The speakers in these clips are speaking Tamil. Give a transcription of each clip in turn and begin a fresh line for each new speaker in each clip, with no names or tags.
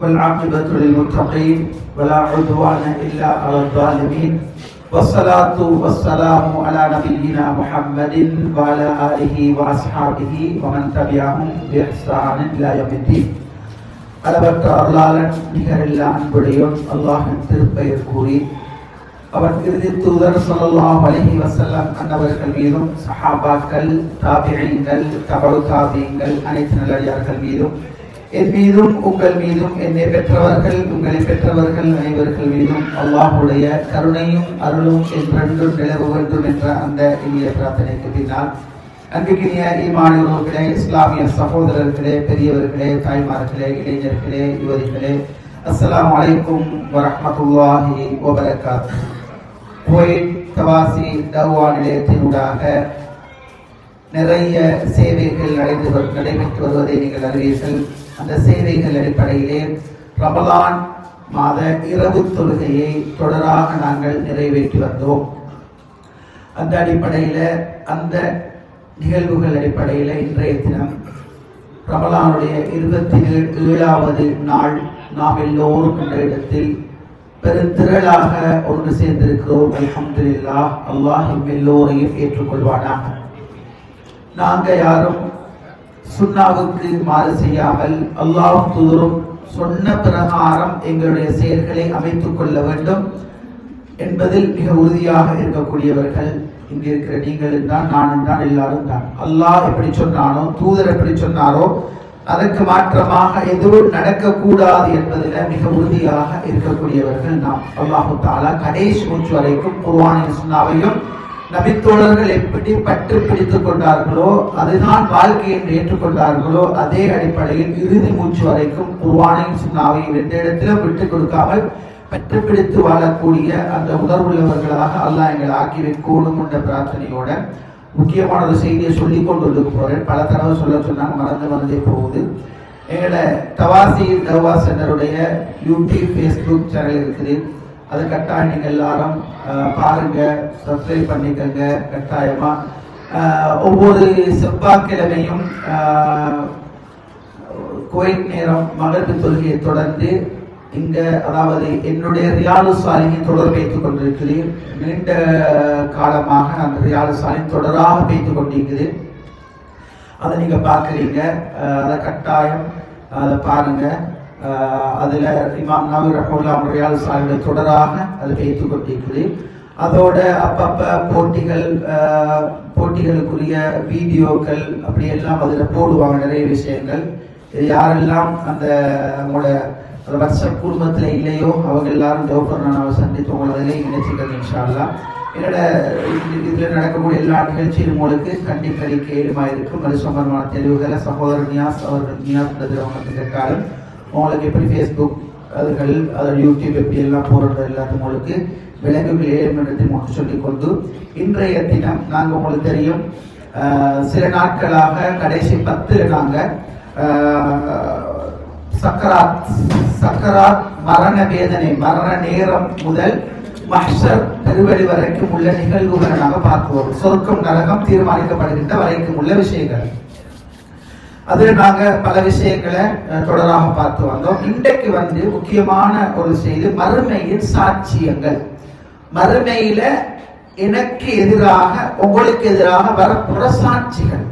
والعاقبة للمتقين ولا عدوان إلا على الظالمين والصلاة والسلام على نبينا محمد وعلى آله وأصحابه ومن تبعهم بإحسان إلى يوم الدين. அளவற்ற அருளாளன் நிகரில்லா அன்புடையோன் அல்லாஹ்வின் திருப்பெயர் கூறி அவர் இறுதி தூதர் ஸல்லல்லாஹு அலைஹி வஸல்லம் அன்னவர்கள் மீதும் சஹாபாக்கள் தாபிஈன்கள் தபஉ தாபிஈன்கள் அனைத்து நல்லடியார்கள் மீதும் என் மீதும் உங்கள் மீதும் என்னை பெற்றவர்கள் உங்களை பெற்றவர்கள் அனைவர்கள் மீதும் அல்லாஹ்வுடைய கருணையும் அருளும் என்றென்றும் நிலவ வேண்டும் என்ற அந்த இனிய பிரார்த்தனைக்கு பின்னால் அன்பிற்கினிய ஈமானியர்களே, இஸ்லாமிய சகோதரர்களே, பெரியவர்களே, தாய்மார்களே, இளைஞர்களே, யுவதிகளே, அஸ்ஸலாமு அலைக்கும் வரஹ்மத்துல்லாஹி வபரகாத்துஹு. குவைத் தவாசி தஅவா நிலையத்தினூடாக நிறைய சேவைகள் நடைபெற்று வருவதை நீங்கள் அறிவீர்கள். அந்த சேவைகள் அடிப்படையிலே ரமலான் மாத இரவு தொழுகையை தொடராக நாங்கள் நிறைவேற்றி வந்தோம். அந்த அடிப்படையில் அந்த நிகழ்வுகள் அடிப்படையில் இன்றைய தினம் ரமலானுடைய 27வது நாள் நாம் எல்லோரும் என்ற இடத்தில் பெருந்திரளாக ஒன்று சேர்ந்திருக்கிறோம். அல்ஹம்துலில்லாஹ், அல்லாஹ் எல்லோரையும் ஏற்றுக்கொள்வானாக. நாங்கள் யாரும் சுன்னாவுக்கு மாறு செய்யாமல் அல்லாஹ் தூதரும் சொன்ன பிரகாரம் எங்களுடைய செயல்களை அமைத்துக் கொள்ள வேண்டும் என்பதில் மிக உறுதியாக இருக்கக்கூடியவர்கள் இங்கே இருக்கிற நீங்களும் தான், நானும் தான், எல்லாரும் தான். அல்லாஹ் எப்படி சொன்னானோ, தூதர் எப்படி சொன்னாரோ அதற்கு மாற்றமாக எதுவும் நடக்கக்கூடாது என்பதில் மிக உறுதியாக இருக்கக்கூடியவர்கள் நாம். அல்லாஹு தஆலா கடைசி மூச்சு வரைக்கும் குர்ஆனையும் சுன்னாவையும் நபித்தோழர்கள் எப்படி பற்று பிடித்துக் கொண்டார்களோ, அதுதான் வாழ்க்கை என்று ஏற்றுக்கொண்டார்களோ, அதே அடிப்படையில் இறுதி மூச்சு வரைக்கும் குர்ஆனையும் சுன்னாவையும் எந்த இடத்திலும் விட்டுக் கொடுக்காமல் பற்று பிடித்து வாழக்கூடிய அந்த உணர்வுள்ளவர்களாக அல்லாஹ் எங்களை ஆக்கி வைக்கணும் என்ற பிரார்த்தனையோட முக்கியமான ஒரு செய்தியை சொல்லிக் கொண்டு போறேன். பல தடவை சொன்னாங்க, மறந்தே போகுது. எங்களோட தவாசி தவா சென்டருடைய யூடியூப், ஃபேஸ்புக் சேனல் இருக்குது. அது கட்டாயம் நீங்கள் எல்லாரும் பாருங்க, சப்ஸ்கிரைப் பண்ணிக்கங்க. கட்டாயமா ஒவ்வொரு செவ்வாய்க்கிழமையும் குவைத் நேரம் மகரிப் தொழுகையை தொடர்ந்து இங்க, அதாவது என்னுடைய ரியாலு சாலிஹின் தொடர் வைத்துக் கொண்டிருக்கிறேன். நீண்ட காலமாக அந்த ரியாலு சாலிஹின் தொடராக வைத்துக் கொண்டிருக்குது. அதை நீங்க பார்க்குறீங்க. அதை கட்டாயம் அதை பாருங்க. அதுல இமாம் நவவி ரஹ்மத்துல்லாஹி ரியாலு சாலிஹின் தொடராக அது வைத்துக் கொண்டிருக்குது. அதோட அப்பப்ப போட்டிகளுக்குரிய வீடியோக்கள் அப்படி எல்லாம் அதுல போடுவாங்க, நிறைய விஷயங்கள். இது யாரெல்லாம் அந்த உங்களோட வாட்ஸ்அப் குடும்பத்தில் இல்லையோ அவங்க எல்லாரும் ஜோஃபர்னாவை சந்தித்து உங்களை அதிலே இணைச்சிக்கிறது இன்ஷா அல்லாஹ். என்னோட இதில் நடக்கக்கூடிய எல்லா நிகழ்ச்சியும் உங்களுக்கு கண்டிப்பளிக்க ஏழுமாக இருக்கும். அது சம்பந்தமான தெளிவுகளை சகோதரர் நியாஸ் அவர்கள் அவங்களுக்கு கேட்டாலும் உங்களுக்கு எப்படி ஃபேஸ்புக் அதுகள் அதோட யூடியூப் எப்படி எல்லாம் போடுறது எல்லாத்தையும் உங்களுக்கு விலங்குகள் ஏழுமன்றத்தை மட்டும் சொல்லிக்கொண்டு இன்றைய தினம் நாங்கள் உங்களுக்கு தெரியும், சில நாட்களாக கடைசி 10 நாங்கள் சக்கராத் மரண வேதனை, மரண நேரம் முதல் மஹ்ஷர் பெருவெளி வரைக்கும் உள்ள நிகழ்வுகளை நாங்கள் பார்க்குவோம். சொர்க்கம் நரகம் தீர்மானிக்கப்படுகின்ற வரைக்கும் உள்ள விஷயங்கள். அதுல நாங்க பல விஷயங்களை தொடராக பார்த்து வந்தோம். இன்றைக்கு முக்கியமான ஒரு செய்தி, மறுமையின் சாட்சியங்கள். மறுமையில எனக்கு எதிராக உங்களுக்கு எதிராக வரப்புற சாட்சிகள்.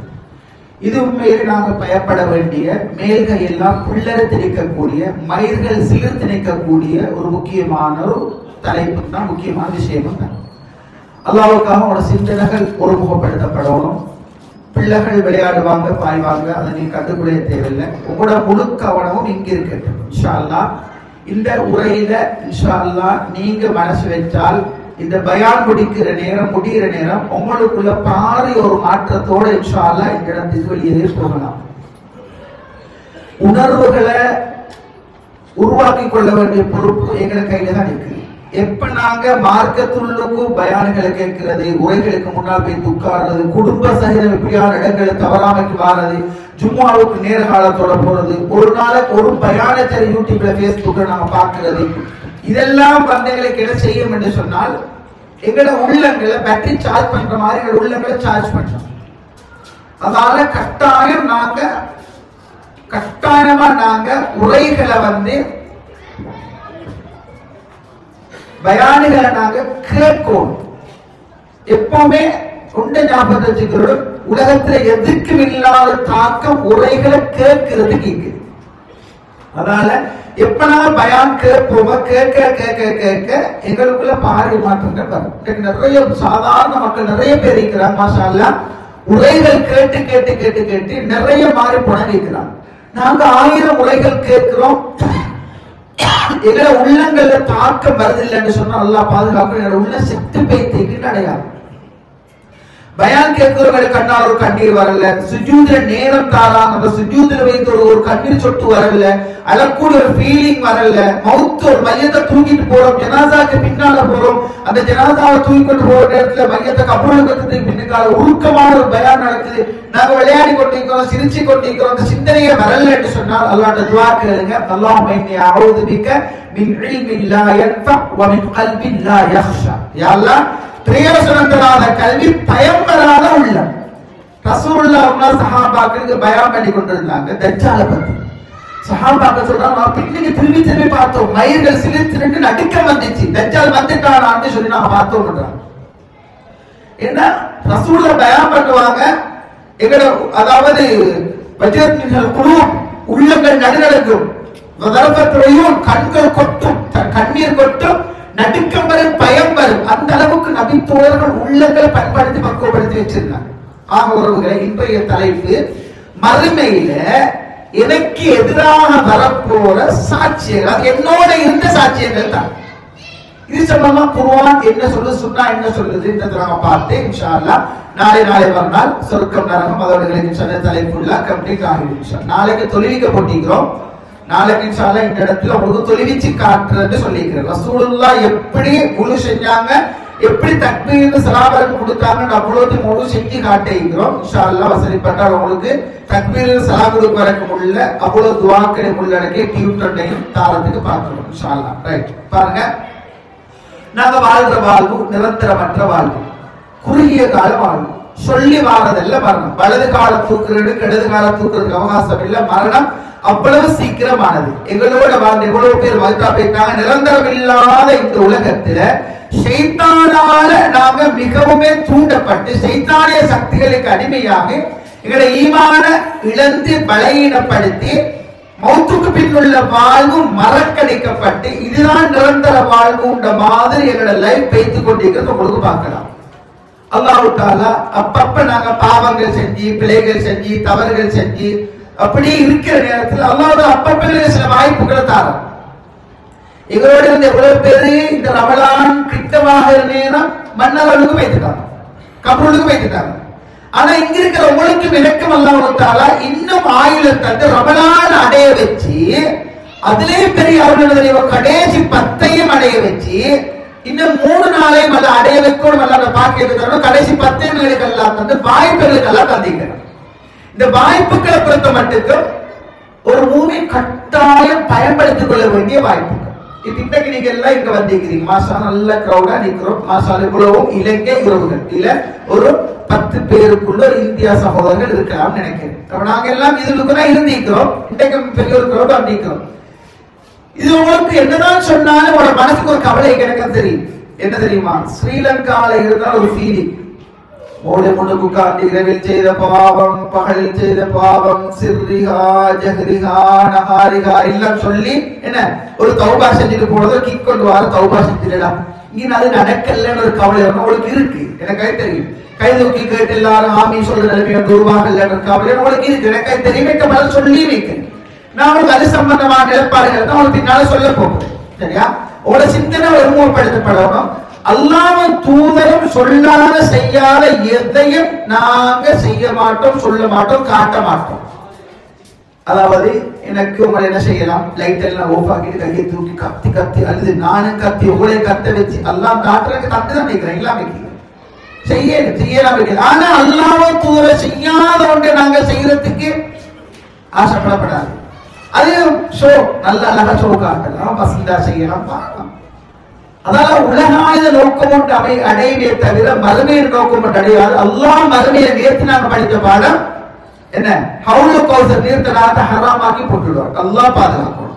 இது உண்மையிலே நாங்கள் பயப்பட வேண்டிய, மேல்கள் எல்லாம் புல்லறு திணிக்கக்கூடிய, மயிர்கள் சிலிர் திணிக்கக்கூடிய ஒரு முக்கியமான ஒரு தலைப்பு தான், முக்கியமான விஷயமும் தான். அல்லாஹ்வுக்காக உங்களோட சிந்தனைகள் ஒருமுகப்படுத்தப்படணும். பிள்ளைகள் விளையாடுவாங்க, பாய்வாங்க, அதை நீங்க கண்டுபிடிய தேவையில்லை. உங்களோட முழு கவனமும் இங்க இருக்கட்டும் இன்ஷா அல்லாஹ். இந்த உரையில இன்ஷா அல்லாஹ் நீங்க மனசு வச்சால் இந்த பயான் முடிகிற நேரம் உங்களுக்குள்ள பாரி ஒரு மாற்றத்தோட இன்ஷா அல்லாஹ் இந்த இடத்துக்கு வெளியே போகலாம். உணர்வுகளை உருவாக்கி கொள்ள வேண்டிய பொறுப்பு எங்களை கையில தான் இருக்கு. எப்ப நாங்க மார்க்கத்துள்ளுக்கும் பயான்களை கேட்கிறது, உரைகளுக்கு முன்னால் போய் உட்கார்றது, குடும்ப சகிதம் எப்படியான இடங்களை தவறாமைக்கு வாரது, ஜும்மாவுக்கு நேர காலத்தோட போறது, ஒரு நாளைக்கு ஒரு பயானத்தை யூடியூப்ல ஃபேஸ்புக்ல நாங்க பார்க்கிறது, இதெல்லாம் எங்களுக்கு என்ன செய்யும் என்று சொன்னால் எங்களோட உள்ளங்களை பேட்டரி சார்ஜ் பண்ற மாதிரி எங்களோட உள்ளங்களை சார்ஜ் பண்றோம். அதனால கட்டாயம் நாங்க கட்டாயமா நாங்க உரைகளை பயானுகளை நாங்க கேட்கணும். எப்பவுமே உண்ட ஞாபகம் வச்சுக்கிறோம், உலகத்துல எதுக்கும் இல்லாத தாக்கம் உரைகளை கேட்கறதுக்கு இருக்கு. அதனால எப்ப நாங்க பயான் கேட்போமோ கேட்க கேட்க கேட்க எங்களுக்குள்ள பாரிய மாற்றங்கள் வரும். நிறைய சாதாரண மக்கள் நிறைய பேர் இருக்கிறாங்க, மாஷா அல்லாஹ், உரைகள் கேட்டு கேட்டு கேட்டு கேட்டு நிறைய மாறி போனாங்க. நாங்க 1000 உரைகள் கேட்கிறோம், எங்களை உள்ளங்கள்ல தாக்கம் வருதில்லைன்னு சொன்னா அல்லாஹ் பாதுகாப்பு. எங்களோட உள்ள செத்து போய்க்கு அடையாது. பயான் கேட்கிறவங்களுக்கு கண்ணால் ஒரு கண்ணீர் வரல, சுஜூதுல நேரம் தாராங்க, அந்த சுஜூதுல வைத்து ஒரு கண்ணீர் சொட்டு வரல, அழக்கூட ஒரு ஃபீலிங் வரல. மவுத்து ஒரு மையத்தை தூக்கிட்டு போறோம், ஜனாசாக்கு பின்னால போறோம், அந்த ஜனாசாவை தூக்கிட்டு போற நேரத்துல மையத்தை கபூலுக்கு பின்னுக்கால உருக்கமான ஒரு பயான் நடக்குது. நாங்க விளையாடி கொண்டிருக்கிறோம், சிரிச்சு கொண்டிருக்கிறோம், அந்த சிந்தனையை வரல என்று சொன்னால் அல்லாஹ்ட்ட துஆ கேளுங்க. அல்லாஹும்ம இன்னி அஊது பிக மின் இல்மின் லா யன்ஃப வ மின் கல்பின் லா யக்ஷா. யா அல்லாஹ், பிரயோஜனம் தராத கல்வி, பயம் வராத உள்ளம். ரசூலுல்லாஹ் சஹாபாக்களுக்கு பயான் பண்ணி கொண்டிருந்தாங்க தஜ்ஜாலை பத்தி. சஹாபாக்கள் சொல்றாங்க, பின்னுக்கு திரும்பி திரும்பி பார்த்தோம், மயிர்கள் சிலிர்த்து நடுக்கம் வந்துச்சு, தஜ்ஜால் வந்துட்டானான்னு சொல்லி நாங்க பார்த்தோம். என்ன ரசூலுல்லாஹ் பயான் பண்ணுவாங்க, எங்கட அதாவது வஜ்ரத்மினல் குலூப், உள்ளங்கள் நடுநடுக்கும், வதரபத்ரையும், கண்கள் கொட்டும், கண்ணீர் கொட்டும், நடுக்கம் வரும், பயம் வரும். அந்த அளவுக்கு நபித்தோழர்கள் உள்ளங்களை பயன்படுத்தி பக்குவப்படுத்தி வச்சிருந்தாங்க. ஆக உறவுகளை, இன்றைய தலைப்பு மறுமையில எனக்கு எதிராக வரப்போற சாட்சியங்கள், அது என்னோட இருந்த சாட்சியங்கள் தான். இது சம்பந்தமா குர்ஆன் என்ன சொல்லுது, சுன்னா என்ன சொல்லுது, நாம பார்த்து இன்ஷா அல்லாஹ் நாளை மறுநாள் சொர்க்கம் நரகம் அதோட சொன்ன தலைப்புள்ள கம்ப்ளீட் ஆகிடும். நாளைக்கு தொழுவிக்க போட்டிக்கிறோம். நாளைக்கு இன்ஷா அல்லாஹ் இந்த இடத்துல உங்களுக்கு தொழுவிச்சு காட்டுறேன்னு சொல்லிக்கிறேன். ரசூலுல்லாஹ் எப்படி முழு செஞ்சாங்க, எப்படி தக்பீர் ஸலாவத் கொடுத்தாங்கன்னு அவ்வளவு முழு செஞ்சு காட்டிக்கிறோம். இன்ஷா அல்லாஹ் வசதிப்பட்டால் உங்களுக்கு தக்பீர் ஸலாவத் வரைக்கும் உள்ள அவ்வளவு துஆக்களை உள்ளடக்கிய டியூட்டரையும் தாரத்துக்கு பார்க்கிறோம் இன்ஷா அல்லாஹ். ரைட், பாருங்க, நாங்க வாழ்ற வாழ்வு நிரந்தரமற்ற வாழ்வு, குறுகிய கால வாழ்வு. சொல்லி வாரதல்ல மரணம். வலது கால தூக்குறது இடது கால தூக்குறதுக்கு அவகாசம் இல்ல. மரணம் அவ்வளவு சீக்கிரமானது. எங்களோட வாழ்ந்த எவ்வளவு பேர் வாழ்த்தா போயிட்டாங்க. நிரந்தரம் இல்லாத இந்த உலகத்துல ஷைத்தானால நாங்க மிகவும் தூண்டப்பட்டு ஷைத்தானிய சக்திகளுக்கு அடிமையாக எங்களை ஈமான இழந்து பலகீனப்படுத்தி மௌத்துக்கு பின்னுள்ள வாழ்வு மறக்கடிக்கப்பட்டு இதுதான் நிரந்தர வாழ்வுன்ற மாதிரி எங்களோட லைஃப் பேசிக் கொண்டிருக்கிறது உங்களுக்கு பார்க்கலாம். அல்லாஹ் தஆலா அப்பப்ப நாங்க பாவங்கள் செஞ்சு, பிழைகள் செஞ்சு, தவறுகள் செஞ்சு அப்படி இருக்கிற நேரத்தில் அல்லாஹ் அப்பப்ப சில வாய்ப்புகளை தாரோம். எங்களோட இருந்த எவ்வளவு பேரு இந்த ரமலான் கிட்டமாக நேரம் மன்னர்களுக்கு வைத்துட்டாங்க, கபூலுக்கு வைத்துட்டாங்க. ஆனா இங்க இருக்கிற உங்களுக்கு விளக்கம் அல்லாஹ் தஆலா இன்னும் ஆயுளம் தந்து ரமலான் அடைய வச்சு, அதிலே பெரிய அவர்களுடைய கடைசி 10ஐயும் அடைய வச்சு, இன்னும் 3 நாளையும் அதை அடைய வைக்கணும். அல்லாஹ் பாக்கியத்தை தரணும். கடைசி 10 நாளுக்கு எல்லாம் தந்து வாய்ப்புகளுக்கு எல்லாம் தந்திக்கிறார். இந்த வாய்ப்புகளை பொறுத்த மட்டும் ஒரு மூமின் கட்டாயம் பயன்படுத்திக் கொள்ள வேண்டிய வாய்ப்புகள். இன்னைக்கு நீங்க எல்லாம் இங்க வந்திருக்கிறீங்க, மாசா நல்ல கிரௌடா நிக்கிறோம். மாசா இவ்வளவும் இலங்கை உறவுகள் இல்ல, ஒரு 10 பேருக்குள்ள ஒரு இந்தியா சகோதரர்கள் இருக்கலாம் நினைக்கிறேன். நாங்க எல்லாம் இதுக்குன்னா இருந்திருக்கிறோம். இன்றைக்கு பெரிய ஒரு கிரௌடா நிக்கிறோம். இது உங்களுக்கு என்னதான் சொன்னாலும் உங்களோட மனசுக்கு ஒரு கவலை கிடைக்க தெரியும். என்ன தெரியுமா? ஸ்ரீலங்கால இருந்தால் ஒரு ஃபீலிங், மூளை முன்னுக்கு காட்டி இரவில் செய்த பாவம், பகலில் செய்த பாவம், சிர்ரிகா ஜஹ்ரிகா நஹாரிகா எல்லாம் சொல்லி என்ன ஒரு தௌபா செஞ்சுட்டு போனது கிக் கொண்டு வர தௌபா செஞ்சிடலாம். இங்க அது நடக்கலன்னு ஒரு கவலை உங்களுக்கு இருக்கு. எனக்கு தெரியும். கை தூக்கி கேட்டு எல்லாரும் ஆமி சொல்ற நிலைமை உருவாகல கவலை உங்களுக்கு இருக்கு. எனக்கு தெரியும். பல சொல்லி வைக்கிறேன். நான் உங்களுக்கு அது சம்பந்தமான நிலைப்பாடுகள் தான் உங்களுக்கு பின்னால சொல்ல போகிறேன். சரியா? உங்களோட சிந்தனை ஒருமுகப்படுத்தப்படணும். அல்லாஹ்வும் தூதரும் சொல்லாத செய்யாத எதையும் நாங்க செய்ய மாட்டோம், சொல்ல மாட்டோம், காட்ட மாட்டோம். அதாவது எனக்கு உங்களை என்ன செய்யலாம், லைட் எல்லாம் ஓஃப் ஆக்கிட்டு கையை தூக்கி கத்தி கத்தி அழுது நானும் கத்தி உங்களை கத்த வச்சு அல்லாஹ் காட்டுறதுக்கு தத்து தான் வைக்கிறேன். எல்லாம் வைக்கிறேன், செய்யலாம் வைக்கிறேன். ஆனா அல்லாஹ்வும் தூதரும் செய்யாத ஒன்றை நாங்க செய்யறதுக்கு ஆசைப்படப்படாது. அது ஷோ நல்ல அழகா ஷோ காட்டலாம், பசந்தா செய்யலாம், பார்க்கலாம். அதனால உலகாயுத நோக்கம் ஒன்று அடையவே தவிர மறுமையின் நோக்கம் ஒன்று அடையாது. அல்லாஹ் மறுமையை நேற்று நாங்க படித்த பாடம் என்ன ஹவுலு கௌசர் நீர்த்தடாத ஹராமாக்கி போட்டுடுவார். அல்லாஹ் பாதுகாக்கணும்.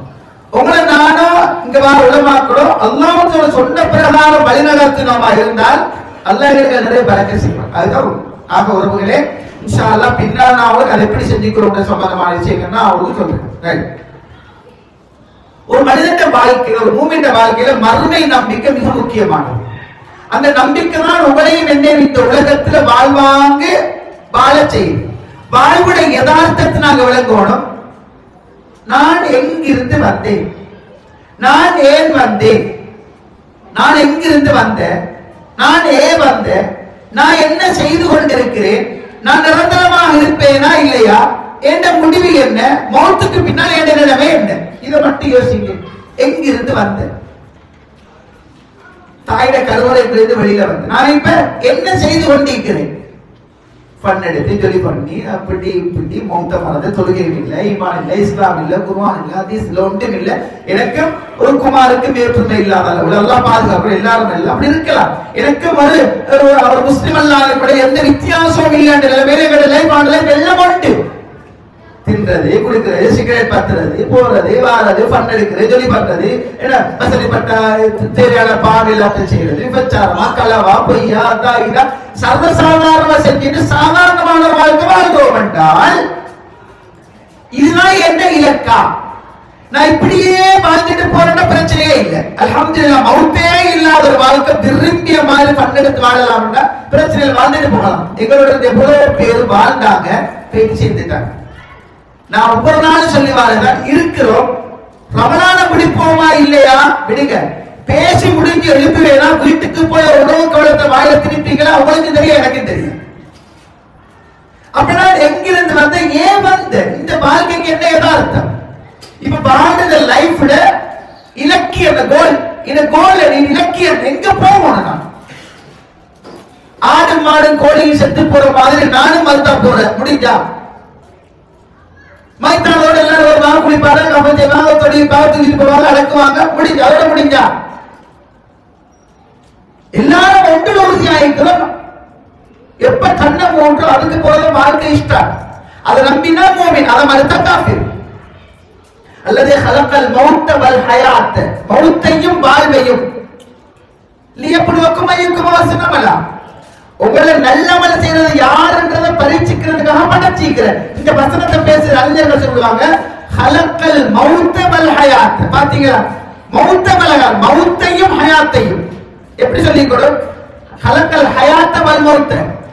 உங்களை நானும் இங்க வர உலமாக்கிறோம் அல்லாஹ் சொன்ன பிரகாரம் வழிநடத்தினோமா இருந்தால் அல்லாஹ் நிறைய பறக்க செய்வார். அதுதான் ஆக உறவுகளே, இன்ஷா அல்லாஹ் பின்னால் நான் அவங்களுக்கு அதை எப்படி செஞ்சுக்கிறோம் சம்பந்தமான விஷயங்கள்னா அவங்களுக்கு சொல்றேன். ஒரு மனிதனுடைய வாழ்க்கையில, ஒரு மூமின் வாழ்க்கையில மறுமை நம்பிக்கை மிக முக்கியமானது. அந்த நம்பிக்கை தான் உங்களையும் என்னையும் இந்த உலகத்துல வாழ்வாங்க வாழ செய்யும். வாழ்வுடைய யதார்த்தத்தை நாங்க விளங்கணும். நான் எங்கிருந்து வந்தேன், நான் ஏன் வந்தேன், நான் எங்கிருந்து வந்தேன், நான் ஏன் வந்தேன், நான் என்ன செய்து கொண்டிருக்கிறேன், நான் நிரந்தரமாக இருப்பேனா இல்லையா, என்ற முடிவு என்ன, மௌத்துக்கு பின்னால் என்ற நிலைமை என்ன, இதை மட்டும் யோசிங்க. எங்கிருந்து வந்தேன், தாயிட கருவறையிலிருந்து வெளியில வந்து நான் இப்ப என்ன செய்து கொண்டிருக்கிறேன், பண்ணெடுத்து சொல்லி பண்ணி அப்படி இப்படி மௌத்த மறந்து தொழுகையும் இல்லை, ஈமான் இல்லை, இஸ்லாம் இல்லை, குர்ஆன் இல்லை, ஹதீஸ் இல்லை, ஒன்றும் இல்லை. எனக்கும் ஒரு குமாருக்கு வேற்றுமை இல்லாத அளவுல எல்லாம் பாதுகாப்பு எல்லாரும் இல்லை அப்படி இருக்கலாம். எனக்கும் அவர் முஸ்லிம் அல்லாத கூட எந்த வித்தியாசமும் இல்லாத நிலைமையில லைஃப் வெள்ளம் உண்டு. தின்றது, குடிக்கிறது, சிகரெட் பத்துறது, போறது, வாரது, பண்ணெடுக்கிறது, ஜொலி பண்றது, என்ன வசதிப்பட்ட தேவையான பாடு எல்லாத்தையும் செய்யறது, விபச்சாரமா களவா பொய்யா அதா இதா சர்வசாதாரணமா செஞ்சுட்டு சாதாரணமான வாழ்க்கை வாழ்கிறோம் என்றால் இதுதான் என்ன இலக்கா? நான் இப்படியே வாழ்ந்துட்டு போறேன்னா பிரச்சனையே இல்லை. அல்ஹம்துலில்லாஹ் மௌத்தே இல்லாத ஒரு வாழ்க்கை விரும்பிய மாதிரி பண்ணெடுத்து வாழலாம்னா பிரச்சனையில் வாழ்ந்துட்டு போகலாம். எங்களோட எவ்வளவு பேர் வாழ்ந்தாங்க, பேச்சு சேர்த்துட்டாங்க. நான் ஒவ்வொரு நாளும் சொல்லி வாழ்தான் இருக்கிறோம். ரமலான பிடிப்போமா இல்லையா விடுங்க, பேசி முடிஞ்சு எழுப்புவேனா வீட்டுக்கு போய் உணவு கவலத்தை வாயில திருப்பீங்களா உங்களுக்கு தெரியும், எனக்கு தெரியும். அப்படின்னா எங்கிருந்து வந்த, ஏன் வந்த, இந்த வாழ்க்கைக்கு என்ன யதார்த்தம், இப்ப வாழ்ந்த லைஃப்ல இலக்கியம் கோல், இந்த கோல் இலக்கியம் எங்க போகணும்? ஆடு மாடு கோழியும் செத்து போற மாதிரி நானும் மறுத்தா போறேன். முடிஞ்சா மைத்தானோட எல்லாரும் வருவாங்க, குளிப்பாங்க, கப்பல் செய்வாங்க, தொழில் தூக்கிட்டு போவாங்க, அடக்குவாங்க, முடிஞ்சு அதோட முடிஞ்சா எல்லாரும் ஒன்று உறுதியாயிருக்கிறோம். எப்ப கண்ணை மூன்றோ அதுக்கு போற வாழ்க்கை இஷ்டம். அதை நம்பினா மோமின், அதை மறுத்தா காஃபிர். அல்லது ஹலக்கல் மௌத்த வல் ஹயாத், மௌத்தையும் வாழ்வையும் லியப்லுவக்கும் அய்யுக்கும் அஹ்சனு அமலா, உங்களை நல்லமல் செய்யறது யாருன்றதை பரீட்சிக்கிறதுக்காக படைச்சிக்கிறேன். இந்த வசனத்தை பேசுற அறிஞர்கள் சொல்லுவாங்க ஹலக்கல் மௌத்த வல் ஹயாத். பாத்தீங்களா, மௌத்த வல் ஹயாத், மௌத்தையும் ஹயாத்தையும் எப்படி சொல்லிக்கணும்? ஹலக்கல் ஹயாத்த வல் மௌத்த,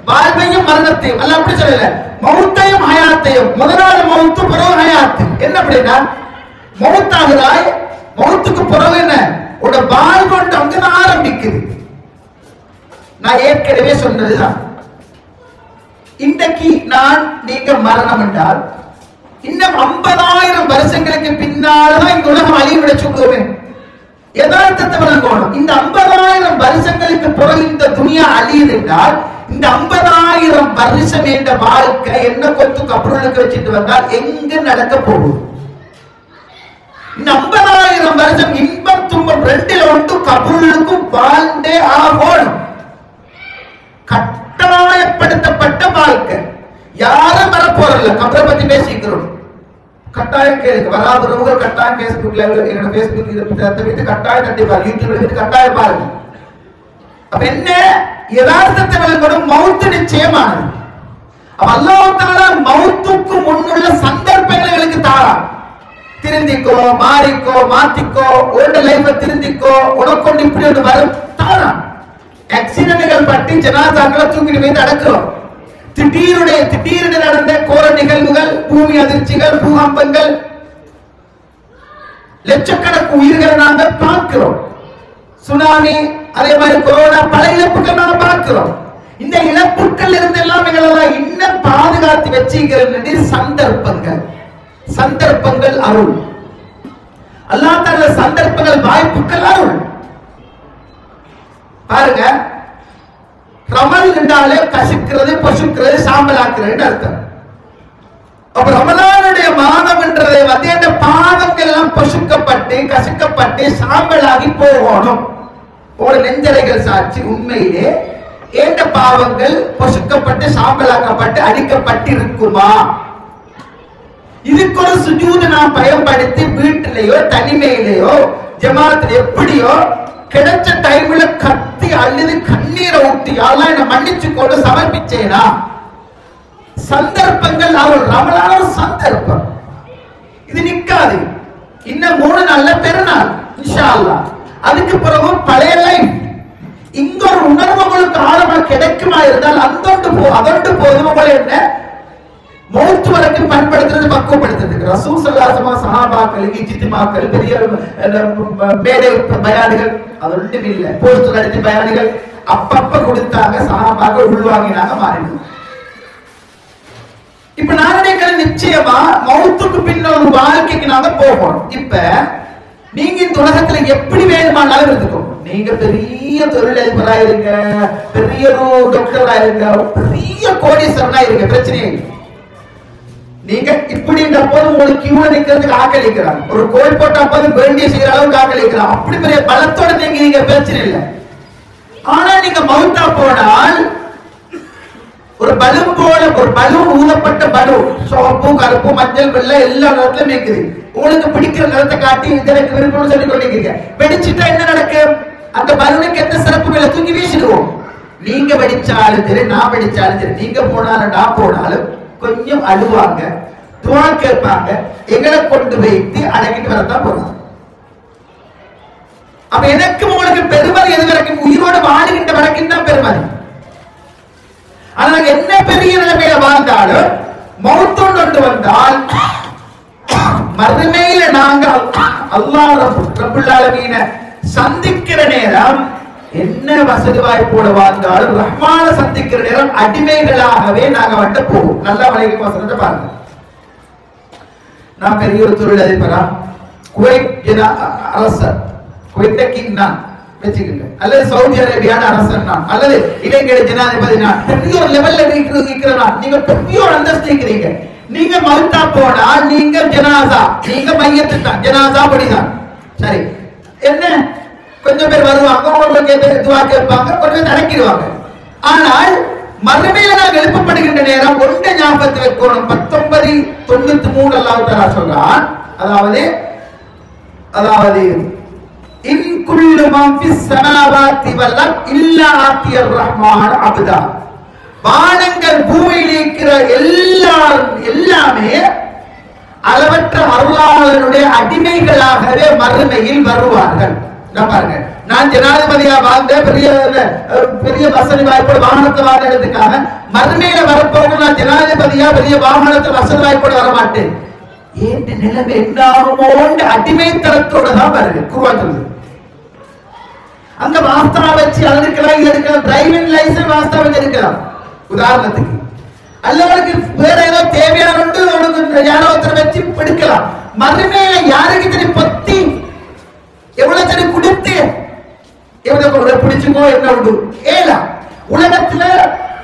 வாழ்வையும் மரணத்தையும். அல்ல அப்படி சொல்லல, மௌத்தையும் ஹயாத்தையும். முதலாவது மௌத்து, பிறகு ஹயாத்து. என்ன அப்படின்னா மௌத்தாகிறாய், மௌத்துக்கு பிறகு என்ன உட வாழ்வு அங்கதான் ஆரம்பிக்குது. நான் ஏற்கனவே சொன்னதுதான், இன்றைக்கு நான் நீங்க மரணம் என்றால் இன்னும் 50,000 வருஷங்களுக்கு பின்னால்தான் இந்த உலகம் அழிவிட சொல்லுவேன். யதார்த்தத்தை விளங்கணும். இந்த 50,000 வருஷங்களுக்கு பிறகு இந்த துனியா அழியுது என்றால் இந்த 50,000 வருஷம் என்ற வாழ்க்கை என்ன கொத்து கபருக்கு வச்சுட்டு வந்தால் எங்க நடக்க போகுது? இந்த 50,000 வருஷம் இன்பம் துன்பம் ரெண்டில் ஒன்று கபருக்கும் வாழ்ந்தே ஆகணும். கட்டாயப்படுத்தப்பட்ட வாழ்க்கை. யாரும் வரப்போறதில்ல. கபரை பத்தி பேசிக்கிறோம். கட்டாயம் கேளுங்க, வராதவங்க கட்டாயம் பேஸ்புக்ல என்னோட பேஸ்புக் இதை கட்டாயம் தட்டி பாருங்க, யூடியூப்ல கட்டாயம் பாருங்க. அப்ப என்ன யதார்த்தத்தை விளங்கணும், மௌத்து நிச்சயமானது. அல்லாஹ் தஆலா மௌத்துக்கு முன்னுள்ள சந்தர்ப்பங்களுக்கு தாரா. திருந்திக்கோ, மாறிக்கோ, மாத்திக்கோ, உன்னோட லைஃப திருந்திக்கோ, உனக்கு இப்படி ஒன்று வரும் தாரா. ஆக்சிடென்ட்கள் பற்றி ஜனாசாக்களை தூக்கிட்டு போய் அடக்குறோம். திடீரென நடந்த கோர நிகழ்வுகள், பூமி அதிர்ச்சிகள், பூகம்பங்கள், லட்சக்கணக்கு உயிர்களை நாங்கள் பார்க்கிறோம். சுனாமி, அதே மாதிரி கொரோனா, பல இழப்புகள் நாங்கள் பார்க்கிறோம். இந்த இழப்புகள் இருந்து எல்லாம் எங்களெல்லாம் இன்னும் பாதுகாத்து வச்சுக்கிறது சந்தர்ப்பங்கள். சந்தர்ப்பங்கள் அருள். அல்லாஹ் தஆலா சந்தர்ப்பங்கள் வாய்ப்புகள் அருள். பாருங்க, ரமல் என்றாலே கசிக்கிறது, பசுக்கிறது, சாம்பலாக்குறது அர்த்தம். அப்ப ரமலானுடைய மாதம் என்றதை வந்து அந்த பாவங்கள் எல்லாம் பசுக்கப்பட்டு கசிக்கப்பட்டு சாம்பலாகி போகணும். ஒரு நெஞ்சரைகள் சாட்சி உண்மையிலே ஏண்ட பாவங்கள் பசுக்கப்பட்டு சாம்பலாக்கப்பட்டு அடிக்கப்பட்டு இருக்குமா? இதுக்கு ஒரு சுஜூது நாம் பயன்படுத்தி வீட்டிலேயோ தனிமையிலேயோ ஜமாத்துல எப்படியோ கிடைச்ச டைம்ல கத்தி அழுது கண்ணீரை ஊட்டி அதெல்லாம் என்ன மன்னிச்சு கொண்டு சமர்ப்பிச்சேனா சந்தர்ப்பங்கள் அவள் ரமலான ஒரு சந்தர்ப்பம். இது நிக்காது. இன்னும் 3 நாள்ல பெருநாள் இன்ஷா அல்லாஹ். அதுக்கு பிறகு பழைய லைஃப். இங்க ஒரு உணர்வு உங்களுக்கு ஆழமா கிடைக்குமா இருந்தால் அதோண்டு போதும். உங்களை என்ன மௌத்து வரைக்கும் பயன்படுத்துறது பக்குவப்படுத்துறதுக்கு ரசூல் ஸல்லல்லாஹு அலைஹி வஸல்லம் சஹாபாக்களுக்கு இஜ்திமாக்கள் பெரிய மேடை பயான்கள் அது ஒன்றும் இல்லை. போஸ்டர் அடித்து பயான்கள் அப்பப்ப கொடுத்தாங்க. சஹாபாக்கள் உள்வாங்கினாங்க, மாறினாங்க. இப்ப நான் நினைக்கிறேன் நிச்சயமா மௌத்துக்கு பின்ன ஒரு வாழ்க்கைக்கு நாங்க போகணும். இப்ப நீங்க இந்த உலகத்துல எப்படி வேணுமானாலும் இருந்துக்கோங்க. நீங்க பெரிய தொழிலதிபரா இருங்க, பெரிய டாக்டரா இருங்க, பெரிய கோடீஸ்வரனா இருங்க, பிரச்சனை இல்லை. நீங்க இப்படி போது உங்களுக்கு கியூல நிக்கிறதுக்கு ஆக்களிக்கிறாங்க. ஒரு கோல் போட்டா போது வேண்டிய செய்யற அளவுக்கு ஆக்களிக்கிறாங்க. அப்படி பெரிய பலத்தோட நீங்க பிரச்சனை இல்லை. ஆனா நீங்க மௌத்தா போனால் ஒரு பலூன் போல ஒரு பலூன் ஊதப்பட்ட பலூன் சோப்பு கருப்பு மஞ்சள் வெள்ளை எல்லா நிறத்திலும் இருக்குது. உங்களுக்கு பிடிக்கிற நிறத்தை காட்டி எனக்கு விருப்பம் சொல்லி கொண்டிருக்கீங்க. வெடிச்சுட்டா என்ன நடக்கும்? அந்த பலூனுக்கு எந்த சிறப்பு மேல தூக்கி வீசிடுவோம். நீங்க வெடிச்சாலும் சரி, நான் வெடிச்சாலும் சரி, நீங்க போனாலும் நான் போனாலும் கொஞ்சம் அழுவாங்க, துவா கேட்பாங்க, எங்களை கொண்டு வைத்து அடக்கிட்டு வரத்தான் போறாங்க. அப்ப எனக்கு உங்களுக்கு பெருமதி எது வரைக்கும்? உயிரோடு வாழுகின்ற வரைக்கும் தான் பெருமதி. ஆனா என்ன பெரிய நிலைமையில வாழ்ந்தாலும் மௌத்தம் கொண்டு வந்தால் மறுமையில நாங்க அல்லாஹ் ரப்புல் ஆலமீன சந்திக்கிற நேரம் என்ன வசதி வாய்ப்போட வாழ்ந்தாலும் ரஹ்மான சந்திக்கிற நேரம் அடிமைகளாகவே நாங்க வந்து போவோம். நல்லா வளைக்கும் வசனத்தை பாருங்க. நான் பெரிய ஒரு தொழிலதிபரா, குவைத் அரசர், குவைத்த கிங் நான் வச்சுக்கோங்க, அல்லது சவுதி அரேபியான அரசன் நான், அல்லது இலங்கை ஜனாதிபதி நான், பெரிய ஒரு லெவல்ல இருக்கிற நான். நீங்க பெரிய ஒரு அந்தஸ்து இருக்கிறீங்க. நீங்க மௌத்தா போனா நீங்க ஜனாசா, நீங்க மையத்து தான், ஜனாசா படிதான். சரி, என்ன கொஞ்சம் பேர் வருவாங்க, உங்களுக்கு துவா கேட்பாங்க, கொஞ்சம் பேர் அடக்கிடுவாங்க. ஆனால் மறுமையில நாங்கள் எழுப்பப்படுகின்ற நேரம் ஒன்றை ஞாபகத்தில் வைக்கணும். 1993 அல்லாஹ் தஆலா சொல்றான், அதாவது இன் குல்லு மன் ஃபிஸ் ஸமாவாத்தி வல் அர்த் இல்லா ஆத்தியர் ரஹ்மான் அப்தா. வானங்கள் பூமியில் இருக்கிற எல்லாமே அளவற்ற அருளாளனுடைய அடிமைகளாகவே மறுமையில் வருவார்கள். பாருங்க, நான் ஜனாதிபதியா வாழ்ந்த பெரிய வசதி வாய்ப்போடு வாகனத்தை வாழ்ந்ததுக்காக மறுமையில வரப்போக நான் ஜனாதிபதியா பெரிய வாகனத்தை வசதி வாய்ப்போடு வரமாட்டேன். ஏன் நிலைமை என்னாகுமோன்ற அடிமைத்தனத்தோட தான் வருது. குர்ஆன் சொல்லுது. அங்க வாஸ்தா வச்சு அதுக்கலாம் எடுக்கலாம், டிரைவிங் லைசன்ஸ் வாஸ்தா வச்சு எடுக்கலாம் உதாரணத்துக்கு. அல்லவருக்கு வேற ஏதோ தேவையான யாரோ ஒருத்தர் வச்சு எடுக்கலாம். மறுமையில யாருக்கு தெரியும் பொத்தி எவ்வளவு சரி கொடுத்து எவ்வளவு பிடிச்சுக்கோ என்ன உண்டு ஏலா. உலகத்துல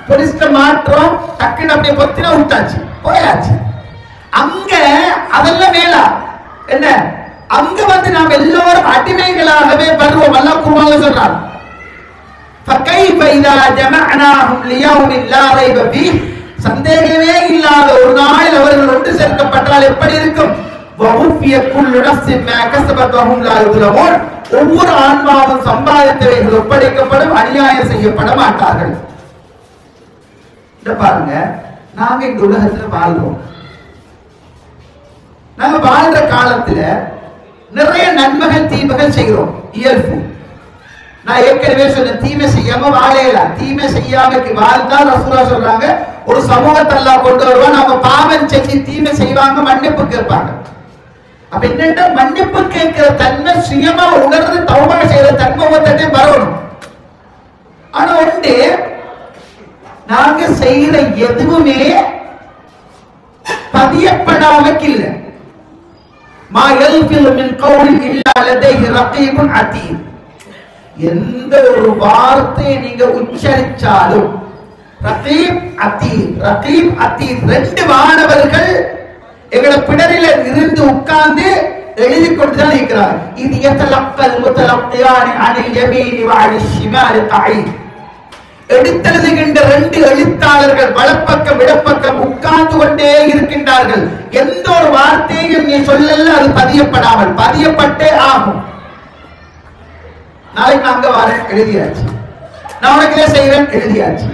பெருச மாற்றம் டக்குன்னு அப்படியே பொத்தினா விட்டாச்சு, போயாச்சு. அங்க அதெல்லாம் மேலா என்ன, அங்க வந்து நாம் எல்லோரும் அடிமைகளாகவே வருவோம். அல்லாஹ் குர்ஆன்ல சொல்றான், فكيف اذا جمعناهم ليوم لا ريب فيه. சந்தேகமே இல்லாத ஒரு நாளில் அவர்கள் ஒன்று சேர்க்கப்பட்டால் எப்படி இருக்கும்? وَوَفِّيَ كُلُّ نَفْسٍ مَا كَسَبَتْ وَهُمْ لَا يُظْلَمُونَ. ஒவ்வொரு ஆன்மாவும் சம்பாதித்தவைகள் ஒப்படைக்கப்படும், அநியாயம் செய்யப்பட மாட்டார்கள். பாருங்க, நாங்க இந்த உலகத்துல வாழ்றோம். நாங்க வாழ்ற காலத்துல நிறைய நன்மைகள் தீமைகள் செய்கிறோம், இயல்பு. நான் ஏற்கனவே சொன்ன தீமை செய்யாம வாழையலாம். தீமை செய்யாம வாழ்ந்தால் ரசூலுல்லாஹ் சொல்றாங்க ஒரு சமூகத்தை அல்லாஹ் கொண்டு வருவான். அவங்க பாவம் செஞ்சு தீமை செய்வாங்க, மன்னிப்பு கேட்பாங்க. அப்ப என்னன்னா மன்னிப்பு கேட்கிற தன்மை சுயமா உணர்ந்து தௌபா செய்யற தன்மை ஒவ்வொருத்தே வரணும். ஆனா ஒன்று, நாங்க செய்யற எதுவுமே பதியப்படாமக்கு இல்லை. மா யல்ஃபிது மின் கௌலின் இல்லா லதைஹி ரகீபுன் அதீத். எந்த ஒரு வார்த்தையை நீங்க உச்சரிச்சாலும் ரகீப் அதீத் ரெண்டு வானவர்கள் எங்களை பிடரில இருந்து உட்கார்ந்து எழுதி கொண்டுதான் இருக்கிறார். இது யதலக்கல் முத்தலக்கியானி அனில் யமீனி வஅனில் ஷிமாலி கஈத். எடுத்தெழுதுகின்ற 2 எழுத்தாளர்கள் வலப்பக்கம் இடப்பக்கம் உட்கார்ந்து கொண்டே இருக்கின்றார்கள். எந்த ஒரு வார்த்தையும் நீ சொல்லல, அது பதியப்படாமல் பதியப்பட்டே ஆகும். நாளைக்கு அங்க வரேன், எழுதியாச்சு. நான் உனக்கு இதை செய்வேன், எழுதியாச்சு.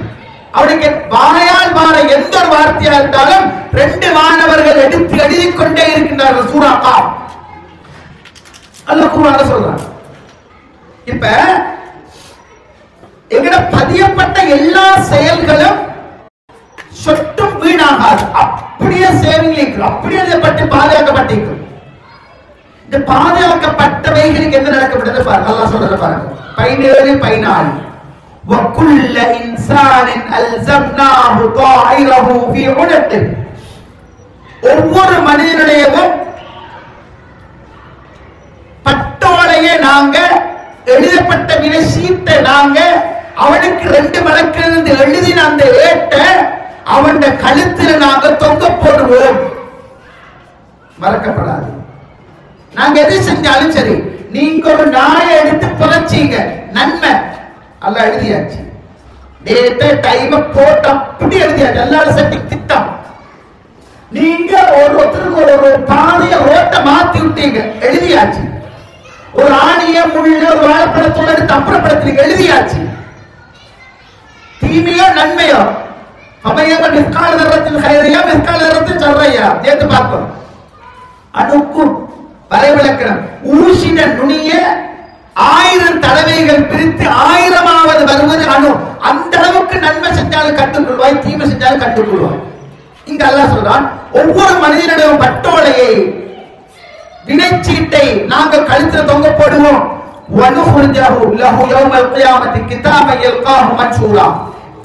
அவனுக்கு வாயால் வார எந்த ஒரு வார்த்தையா இருந்தாலும் 2 மாணவர்கள் எடுத்து எழுதிக் கொண்டே இருக்கின்றார்கள். சூரா காஃப் அல்லாஹ் குர்ஆன்ல சொல்றான். இப்ப எங்கட பதியப்பட்ட எல்லா செயல்களும் சொட்டும் வீணாகாது. அப்படியே சேவிங் அப்படியே பட்டு பாதுகாக்கப்பட்டிருக்கும். இந்த பாதுகாக்கப்பட்டவைகளுக்கு என்ன நடக்கப்பட்டது பாருங்க. அல்லாஹ் சொல்றது பாருங்க. 17 14 وَكُلَّ إِنسَانٍ أَلْزَمْنَاهُ طَائِرَهُ فِي عُنُقِهِ. ஒவ்வொரு மனிதனுடையவும் பட்டோலையே நாங்க எழுதப்பட்ட சீட்டை நாங்க அவனுக்கு 2 மடக்கிலிருந்து எழுதின அந்த ஏட்ட அவன் கழுத்தில் நாங்க தொங்க போடுவோம். மறக்கப்படாது. நாங்க எது செஞ்சாலும் சரி, நீங்க ஒரு நாயை எடுத்து புதைச்சீங்க, நன்மை அல்லாஹ் எழுதியாச்சு. டேட் டைம் போட்டு அப்படி எழுதியாச்சு. அல்லாஹ் செட்டிங் திட்டம். நீங்க ஒருத்தருக்கு ஒரு பாதைய ரோட்டை மாத்தி விட்டீங்க, எழுதியாச்சு. ஒரு ஆணிய முள்ள ஒரு வாழைப்பழத்தோட எடுத்து அப்புறப்படுத்துறீங்க, எழுதியாச்சு. தீமையோ நன்மையோ அவையவ மிஸ்கால தரத்தில் ஹைரியா மிஸ்கால தரத்தில் சர்ரையா சேர்த்து பார்ப்போம். அணுக்கும் வரைவிலக்கணம் ஊசின நுனிய 1000 தடவைகள் பிரித்து 1000வது வருவது அணு. அந்த அளவுக்கு நன்மை செஞ்சாலும் கட்டுக்கொள்வாய், தீமை செஞ்சாலும் கட்டுக்கொள்வாய். இங்க அல்லாஹ் சொல்றான், ஒவ்வொரு மனிதனுடைய பட்டோலையை வினைச்சீட்டை நாங்கள் கழுத்தில் தொங்க போடுவோம்.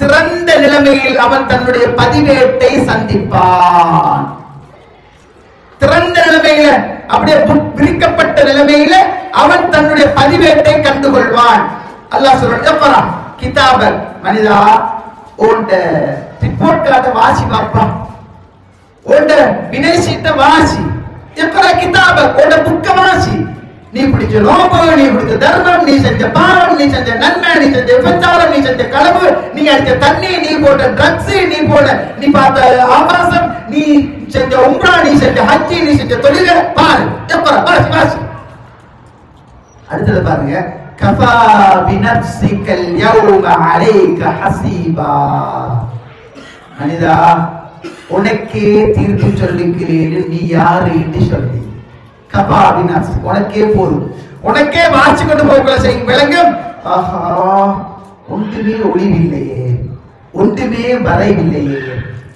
திறந்த நிலைமையில் அவன் தன்னுடைய பதிவேட்டை சந்திப்பான். திறந்த நிலைமையில அப்படியே விரிக்கப்பட்ட நிலைமையில அவன் தன்னுடைய பதிவேட்டை கண்டுகொள்வான். அல்லாஹ் சொல்றான், கிதாபர் மனிதா உண்ட ரிப்போர்ட் கார்டை வாசி பாப்பா, உண்ட வினை சீட்டை வாசி, எப்பரா கிதாபர் உண்ட புக்க வாசி. நீ பிடிச்ச நோம்பு, நீ பிடிச்ச தர்மம், நீ செஞ்ச பாவம், நீ செஞ்ச நன்மை, நீ செஞ்ச விபச்சாரம், நீ செஞ்ச களவு, நீ அடிச்ச தண்ணி, நீ போட்ட ட்ரக்ஸ், நீ பார்த்த ஆபாசம், நீ செஞ்ச உம்ரா, நீ செஞ்ச ஹஜ்ஜி, நீ செஞ்ச தொழில பாரு, எப்பரா வாசி வாசி. அடுத்தது பாருங்க, கஃபா பினஃப்ஸிகல் யௌம அலைக ஹஸீபா. மனிதா உனக்கே தீர்ப்பு சொல்லுகிறேன், நீ யாரு என்று சொல்லி. கஃபா பினஃப்ஸி, உனக்கே போதும், உனக்கே வாசி கொண்டு போகல செய்யும் விளங்கும். ஆஹா, ஒன்றுமே ஒளிவில்லையே, ஒன்றுமே வரைவில்லையே,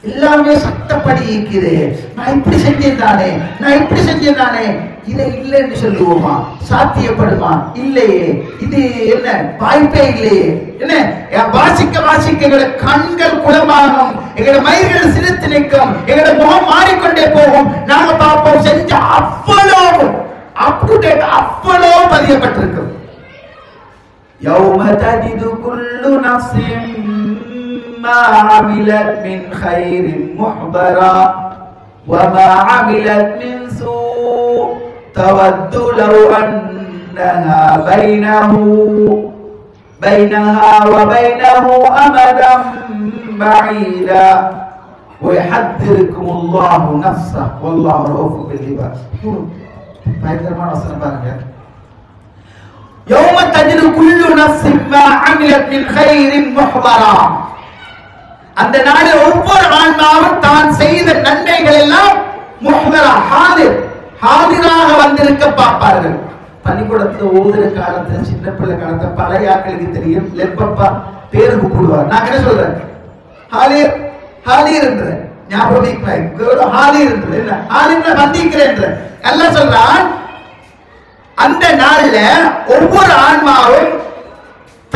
எல்லாமே சட்டப்படி இருக்குது. நான் இப்படி செஞ்சேன் தானே, நான் இப்படி செஞ்சேன் தானே, இதை இல்லை என்று சொல்லுவோமா? சாத்தியப்படுமா? இல்லையே. இது என்ன வாய்ப்பே இல்லையே. என்ன வாசிக்க வாசிக்க எங்களோட கண்கள் குளமாகும், எங்களோட மயிர்கள் சிரித்து நிற்கும், எங்களோட முகம் மாறிக்கொண்டே போகும். நாங்க பார்ப்போம் செஞ்ச அவ்வளவு அப்டேட் அவ்வளவு பதியப்பட்டிருக்கும். யௌம தஜிது குல்லு நஃப்ஸின் மா அமிலத் மின் கைரின் முஹ்பரா வமா அமிலத் மின் சூ تود لو أنها بينها وبينه أمدا بعيدا ويحذركم الله نفسه والله رؤوف بالعباد. يوم تجد كل نفس ما عملت من خير محضرا. அந்த நாளில் ஒவ்வொரு ஆன்மாவும் தான் செய்த நன்மைகள் எல்லாம் முஹ்தரா ஹாதிராக வந்திருக்க பார்ப்பார்கள். பள்ளிக்கூடத்துல ஓதுற காலத்துல, சின்ன பிள்ளை காலத்துல பழைய ஆட்களுக்கு தெரியும், லெப்பப்பா பேரு கூப்பிடுவார். நான் என்ன சொல்றேன், ஹாலிர் ஹாலிர் என்ற ஞாபகம் ஹாலிர் என்ற என்ன ஹாலிர் வந்திருக்கிறேன் எல்லாம் சொல்றான். அந்த நாள்ல ஒவ்வொரு ஆன்மாவும்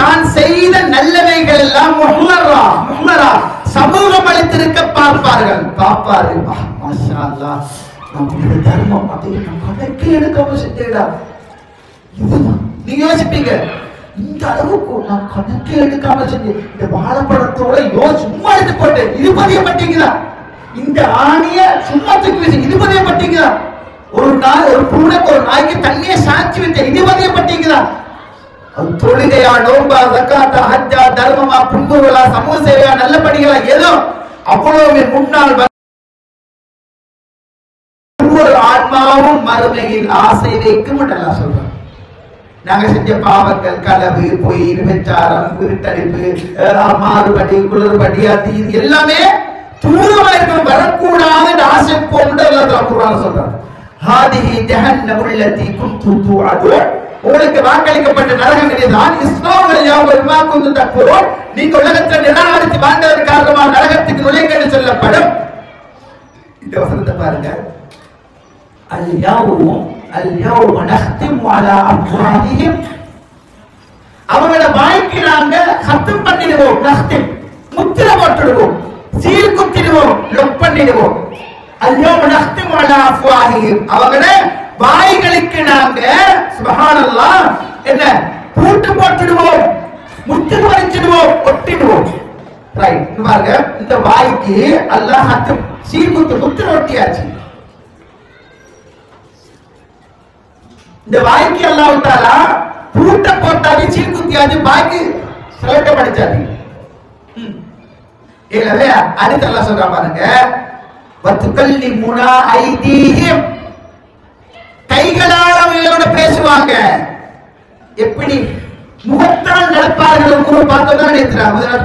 தான் செய்த நல்லவைகள் எல்லாம் முஹ்லரா சமூகம் அளித்திருக்க பார்ப்பார்கள். மாஷா அல்லாஹ், நம்முடைய தர்மம் அப்படின்னு கணக்கே எடுக்காம செஞ்சேடா. நீங்க யோசிப்பீங்க, இந்த அளவுக்கு நான் கணக்கே எடுக்காம செஞ்சேன், இந்த வாழைப்பழத்தோட சும்மா எடுத்து போட்டேன், இது பதியப்பட்டீங்களா? இந்த ஆணிய சும்மா தூக்கி வச்சு இது பதியப்பட்டீங்களா? ஒரு நாள் ஒரு பூனைக்கு ஒரு நாய்க்கு தண்ணியை சாட்சி வச்ச இது பதியப்பட்டீங்களா? தொழுகையா, நோம்பா, ஜகாத்தா, ஹஜ்ஜா, தர்மமா, புண்புகளா, சமூக சேவையா, நல்லபடிகளா, ஏதோ அவ்வளவு முன்னால் ஒவ்வொரு ஆன்மாவும் மறுமையில் ஆசை வைக்கும் அல்லாஹ் சொல்றான். நாங்க செஞ்ச பாவங்கள், களவு, பொய், விபச்சாரம், விருட்டடிப்பு, மாறுபடி, குளறுபடி, அது இது எல்லாமே தூரமாக வரக்கூடாது ஆசை போன்று அல்லாஹ் குர்ஆன்ல சொல்றான். ஹாதிஹி ஜஹன்னமு அல்லதி குன்தும் துஅதுன், உங்களுக்கு வாக்களிக்கப்பட்ட நரகம் இதுதான். இஸ்லாமில் யாவருமா குந்து தக்ஃபுரூன், நீங்க உலகத்தில் நிராகரித்து வாழ்ந்ததன் காரணமாக நரகத்துக்கு நுழைங்கன்னு சொல்லப்படும். இந்த வசனத்தை பாருங்க. அல்யௌம நஹ்திமு அலா அஃப்வாஹிஹிம், அவங்களோட வாய்க்கு நாங்க ஹத்தம் பண்ணிடுவோம். நஹ்திம் முத்திரை போட்டுடுவோம், சீல் குத்திடுவோம், லொக் பண்ணிடுவோம். அல்யௌம நஹ்திமு அலா அஃப்வாஹிஹிம், அவங்களோட வாய்களுக்கு நாங்க சுப்ஹானல்லாஹ் என்ன பூட்டு போட்டுடுவோம், முத்திரை வச்சிடுவோம், ஒட்டிடுவோம். ரைட், பாருங்க, இந்த வாய்க்கு அல்லாஹ் ஹத்தம் சீல் குத்து முத்திரை ஒட்டியாச்சு. இந்த வாய்க்கு அல்லாஹ் தஆலா பூட்ட போட்டாரு, சீல் குத்தியாச்சு, வாய்க்கு செலக்ட் பண்ணிச்சாரு. இல்லவே அடுத்து அல்லாஹ் சொல்றா பாருங்க, வத்துகல்லிமுனா ஐதீஹிம், கைகளால் அவங்களோட பேசுவாங்க. எப்படி? முகத்தால் நடப்பார்கள். பார்த்தோம் நேற்று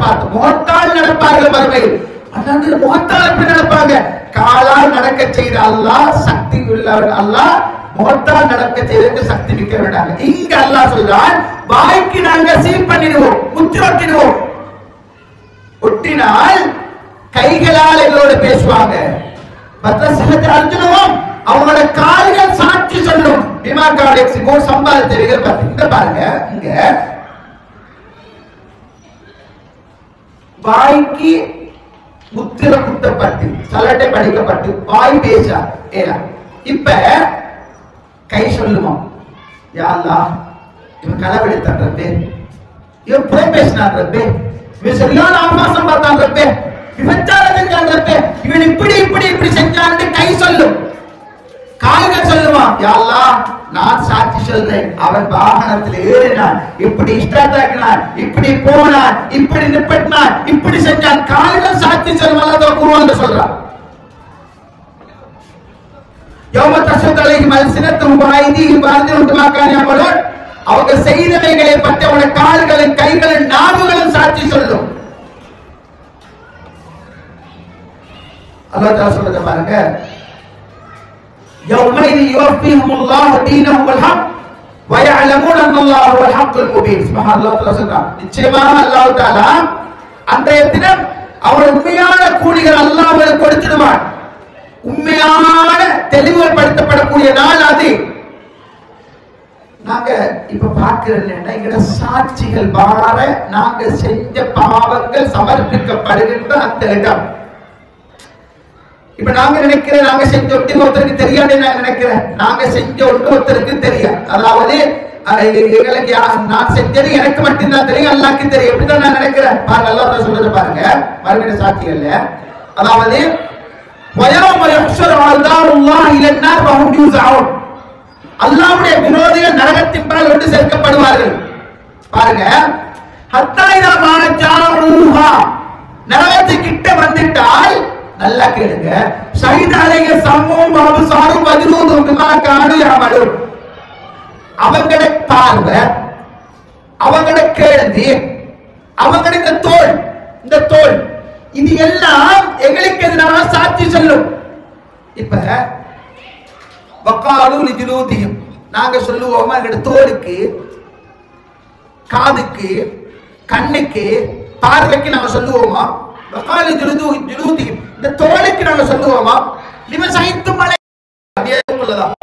பார்த்தோம், முகத்தால் நடப்பார்கள் மறுமையில். அதாவது முகத்தால் எப்படி நடப்பாங்க? காலால் நடக்க செய்த அல்லாஹ் சக்தி உள்ளவர். அல்லாஹ் முகத்தால் நடக்க செய்வதற்கு சக்தி மிக்க வேண்டாங்க. இங்க அல்லாஹ் சொல்றான், வாய்க்கு நாங்க சீல் பண்ணிடுவோம், முத்திரை ஒட்டிடுவோம். ஒட்டினால் கைகளால் எங்களோட பேசுவாங்க. அர்ஜுனவும் அவங்களோட கால்கள் சாட்சி சொல்லும். சம்பாதித்தவைகள் பத்தி பாருங்க. இங்க வாய்க்கு முத்திரை குத்தப்பட்டு சலட்டை படிக்கப்பட்டு வாய் பேசா ஏலா. இப்ப கை சொல்லுமா, யா அல்லாஹ் இவன் களவெடுத்தான் ரப்பே, இவன் புறம் பேசினான் ரப்பே, இவன் சரியான ஆபாசம் பார்த்தான் ரப்பே, விபச்சாரம் செஞ்சான் ரப்பே, இவன் இப்படி இப்படி இப்படி செஞ்சான்னு கை சொல்லும். கால்கள் சொல்லுமா, யா அல்லாஹ் நான் சாட்சி சொல்றேன், அவன் வாகனத்தில் ஏறினான், இப்படி இஷ்டாத்தாக்கினான், இப்படி போனான், இப்படி நிப்பட்டினான், இப்படி செஞ்சான். கால்கள் சாட்சி சொல்லும். அல்லாஹ் குர்ஆன்ல சொல்றான், யௌம தஷஹது அலைஹிம் அல்சினத்துஹும் வ ஐதீஹிம் வ அர்ஜுலுஹும் பிமா கானூ யஅமலூன், அவங்க செய்தவைகளை பற்றி அவங்கள கால்களும் கைகளும் நாவுகளும் சாட்சி சொல்லும். அல்லாஹ் தஆலா சொல்றத பாருங்க, யௌமைதி யுவஃபிஹுமுல்லாஹு தீனஹும் வல் ஹக் வ யஅலமூன அன்னல்லாஹ ஹுவல் ஹக்குல் முபீன். சுப்ஹானல்லாஹ். தஆலா சொல்றான், நிச்சயமாக அல்லாஹ் தஆலா அன்றைய தினம் அவர் உண்மையான கூலிகள் அல்லாஹ் அவருக்கு கொடுத்துடுவான். உண்மையான தெளிவுபடுத்தப்படக்கூடிய நாள் அது. நாங்க இப்ப பார்க்கிறது என்ன, எங்கட சாட்சிகள் வார நாங்க செஞ்ச பாவங்கள் சமர்ப்பிக்கப்படுகின்ற அந்த இடம். இப்ப நாங்க நினைக்கிறேன், நாங்க செஞ்ச ஒன்று ஒருத்தருக்கு தெரியாது. நான் நினைக்கிறேன் நாங்க செஞ்ச ஒன்று ஒருத்தருக்கு தெரியாது. அதாவது எங்களுக்கு நான் செஞ்சது எனக்கு மட்டும்தான் தெரியும், அல்லாஹ்க்கு தெரியும். எப்படிதான் நான் நினைக்கிறேன் பாருங்க. அல்லாஹ் சொல்றது பாருங்க மறுமையில சாட்சிகள்ல, அதாவது அல்லாஹ்வுடைய விரோதிகள் நரகத்தின் பால் கொண்டு சேர்க்கப்படுவார்கள். பாருங்க, நரகத்து கிட்ட வந்துட்டால் நல்லா கேளுங்க, ஷஹீதாலைங்க சம்மூம் அப்சாரும் வஜ்ரூதும் பிமா கானூ யஅமலூன், அவங்களோட பார்வை, அவங்களோட கேள்வி, அவங்களோட தோல், இந்த தோல், இது எல்லாம் எங்களுக்கு எதிராக சாட்சி சொல்லும். இப்ப வக்காலு லிஜுலூதிஹிம், நாங்க சொல்லுவோமா எங்க தோலுக்கு, காதுக்கு, கண்ணுக்கு, பார்வைக்கு நாங்க சொல்லுவோமா, வக்காலு ஜுலூதிஹிம், இந்த தோலுக்கு நாங்க சொல்லுவோமா, லிம ஷஹித்து மலை, அதே போலதான்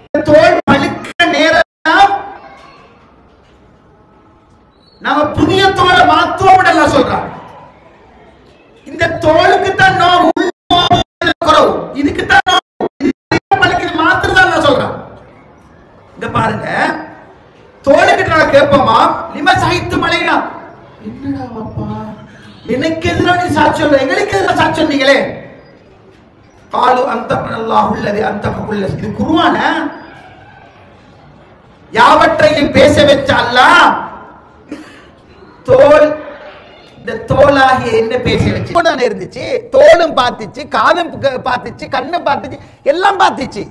இந்த தோல் பழுக்கிற நேரம் நாம புதிய தோலை மாத்துவோம் எல்லாம் சொல்றாங்க. இந்த தோலுக்கு தான் நோவு, இதுக்கு தான் மாத்திரம் சொல்றேன். இங்க பாருங்க, தோலுக்கு நான் கேட்போமா, லிம ஷஹித்து மலைனா, என்னடா அப்பா எனக்கு எதிராக நீ சாட்சி சொல்ற, எங்களுக்கு எதிராக சாட்சி சொன்னீங்களே, காலு அன்தகல்லாஹு அல்லதி அன்தக குல்ல ஷை. இது குர்ஆன யாவற்றையும் பேச வச்ச அல்லாஹ் தோல், இந்த தோலாகிய என்ன பேசி வச்சு இருந்துச்சு, தோலும் பார்த்துச்சு, காதும் பார்த்துச்சு, கண்ணும் பார்த்துச்சு, எல்லாம் பார்த்துச்சு.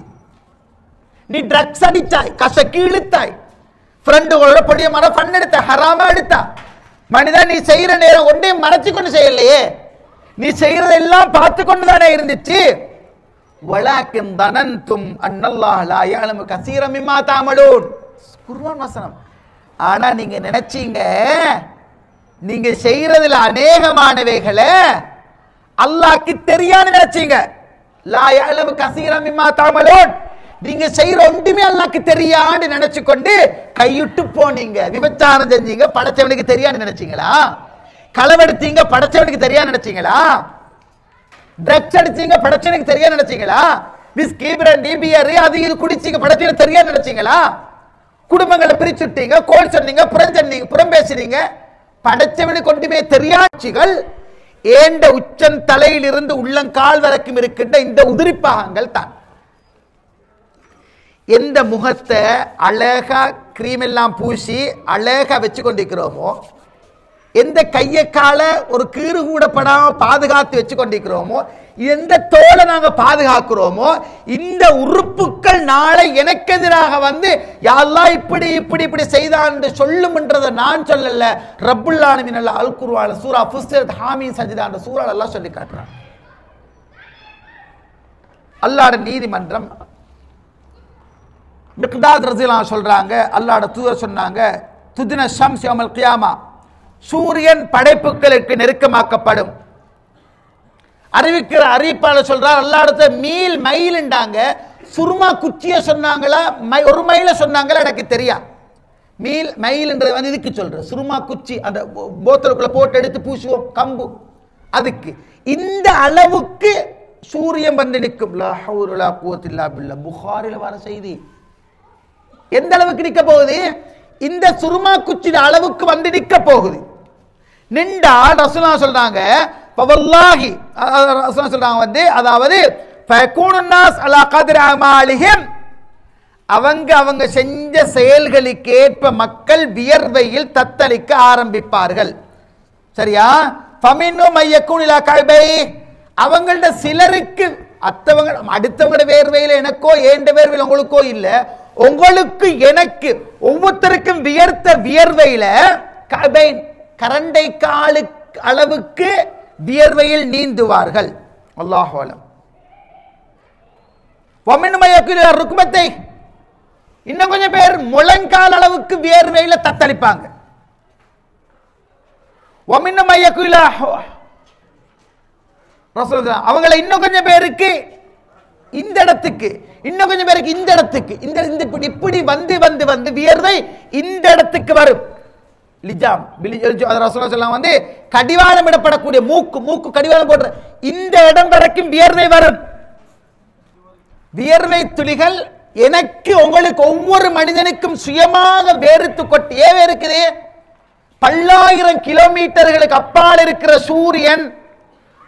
நீ ட்ரக்ஸ் அடிச்சாய், கசக்கி இழுத்தாய், ஃப்ரெண்டுகளோட பொடிய மரம் ஃபன் எடுத்த, ஹராமா எடுத்தா. மனிதன் நீ செய்யற நேரம் ஒன்றே மறைச்சு கொண்டு செய்யலையே, நீ செய்யறதெல்லாம் பார்த்து கொண்டுதானே இருந்துச்சு. வலாக்கின் தனன்தும் அன்னல்லாஹ் லா யஅலமு கஸீரம் மிம்மா தஅமலூன். குர்ஆன் வசனம். ஆனா நீங்க நினைச்சீங்க நீங்க செய்யறதுல அநேகமானவைகளை அல்லாஹ்க்கு தெரியாதுன்னு நினைச்சீங்க. லா யஅலமு கஸீரம் மிம்மா தஅமலூன். நீங்க செய்யற ஒன்றுமே அல்லாஹ்க்கு தெரியான்னு நினைச்சு கொண்டு கையிட்டு போனீங்க. விபச்சாரம் செஞ்சீங்க, படைச்சவனுக்கு தெரியாதுன்னு நினைச்சீங்களா? களவெடுத்தீங்க, படைச்சவனுக்கு தெரியாதுன்னு நினைச்சீங்களா? ட்ரக்ஸ் அடிச்சீங்க, படைச்சவனுக்கு தெரியாதுன்னு நினைச்சீங்களா? விஸ்கி, பிராண்டி, பியர் அது இது குடிச்சீங்க, படைச்சவனுக்கு தெரியாதுன்னு நினைச்சீங்களா? குடும்பங்களை பிரிச்சுட்டீங்க, கோல் சொன்னீங்க, புறஞ்சொன்னீங்க, புறம் பேசுறீங்க, படைச்சவனுக்கு கொண்டுமே தெரியாட்சிகள். ஏண்ட உச்சன் தலையில் இருந்து உள்ளங்கால் வரைக்கும் இருக்கின்ற இந்த உதிரிப்பாகங்கள் தான். எந்த முகத்தை அழகா கிரீம் எல்லாம் பூசி அழகா வச்சு கொண்டிருக்கிறோமோ, எந்த கையை கால ஒரு கீறு கூட படாம பாதுகாத்து வச்சு கொண்டிருக்கிறோமோ, எந்த தோலை நாங்க பாதுகாக்கிறோமோ, இந்த உறுப்புகள் நாளை எனக்கு எதிராக வந்து யா அல்லாஹ் இப்படி இப்படி இப்படி செய்தான் என்று சொல்லும்ன்றதை நான் சொல்லல. ரப்புல் ஆலமீன் அல்லாஹ் அல் குர்ஆன் சூரா ஃபுஸ்ஸிலத் ஹாமீம் சஜ்தா என்ற சூறால அல்லாஹ் சொல்லி காட்டுறான். அல்லாஹ்வுடைய நீதிமன்றம். மிக்தாத் ரஸியல்லாஹு அன்ஹு சொல்றாங்க, அல்லாஹ்வுடைய தூதர் சொன்னாங்க, துதின ஷம்ஸ் யௌமல் கியாமா, சூரியன் படைப்புகளுக்கு நெருக்கமாக்கப்படும். அறிவிக்கிற அறிவிப்பாளர் சொல்றார், அல்லாஹ்வுடைய மீல் மைல்ண்டாங்க, சுருமா குச்சிய சொன்னாங்களா, ஒரு மைல சொன்னாங்களா எனக்கு தெரியா. மீல் மைல்ன்றது வந்து இதுக்கு சொல்ற, சுருமா குச்சி அந்த போத்தலுக்குள்ள போட்டு எடுத்து பூசுவோம் கம்பு, அதுக்கு இந்த அளவுக்கு சூரியன் வந்து நிற்கும். லா ஹவுல வலா குவத்த இல்லா பில்லாஹ். புகாரில வர செய்தி. எந்த அளவுக்கு நிற்க போகுது? இந்த சுருமா குச்சி அளவுக்கு வந்து நிற்க போகுது. நின்றா ரசூலுல்லாஹ் சொல்றாங்க, வல்லாஹி ரசூலுல்லாஹ் சொல்றாங்க வந்து, அதாவது ஃபயகூனுன் நாஸ் அலா கத்ரி அமாலிஹிம், அவங்க செஞ்ச செயல்களுக்கு ஏற்ப மக்கள் வியர்வையில் தத்தளிக்க ஆரம்பிப்பார்கள். சரியா? ஃபமின்னு மையக்கூன் இலா கல்பை, அவங்களோட சிலருக்கு அடுத்தவங்களோட வேர்வையில எனக்கோ ஏண்ட வேர்வையில் உங்களுக்கோ இல்ல, உங்களுக்கு எனக்கு ஒவ்வொருத்தருக்கும் வியர்த்த வியர்வையில கரண்டை காலு அளவுக்கு வியர்வையில் நீந்துவார்கள். அல்லாஹு அலம். ருக்மத்தை, இன்னும் கொஞ்சம் பேர் முழங்கால் அளவுக்கு வியர்வையில தத்தளிப்பாங்க. அவங்கள இன்னும் கொஞ்சம் பேருக்கு இந்த இடத்துக்கு, இன்னும் கொஞ்சம் பேருக்கு இந்த இடத்துக்கு, இந்த இப்படி வந்து வந்து வந்து வியர்வை இந்த இடத்துக்கு வரும். லிஜாம் ரசூலுல்லாஹ் வந்து கடிவாளம் இடப்படக்கூடிய மூக்கு கடிவாளம் போடுற இந்த இடம் வரைக்கும் வியர்வை வரும். வியர்வை துளிகள் எனக்கு உங்களுக்கு ஒவ்வொரு மனிதனுக்கும் சுயமாக வேறுத்து கொட்டியே இருக்குது. பல்லாயிரம் கிலோமீட்டர்களுக்கு அப்பால் இருக்கிற சூரியன்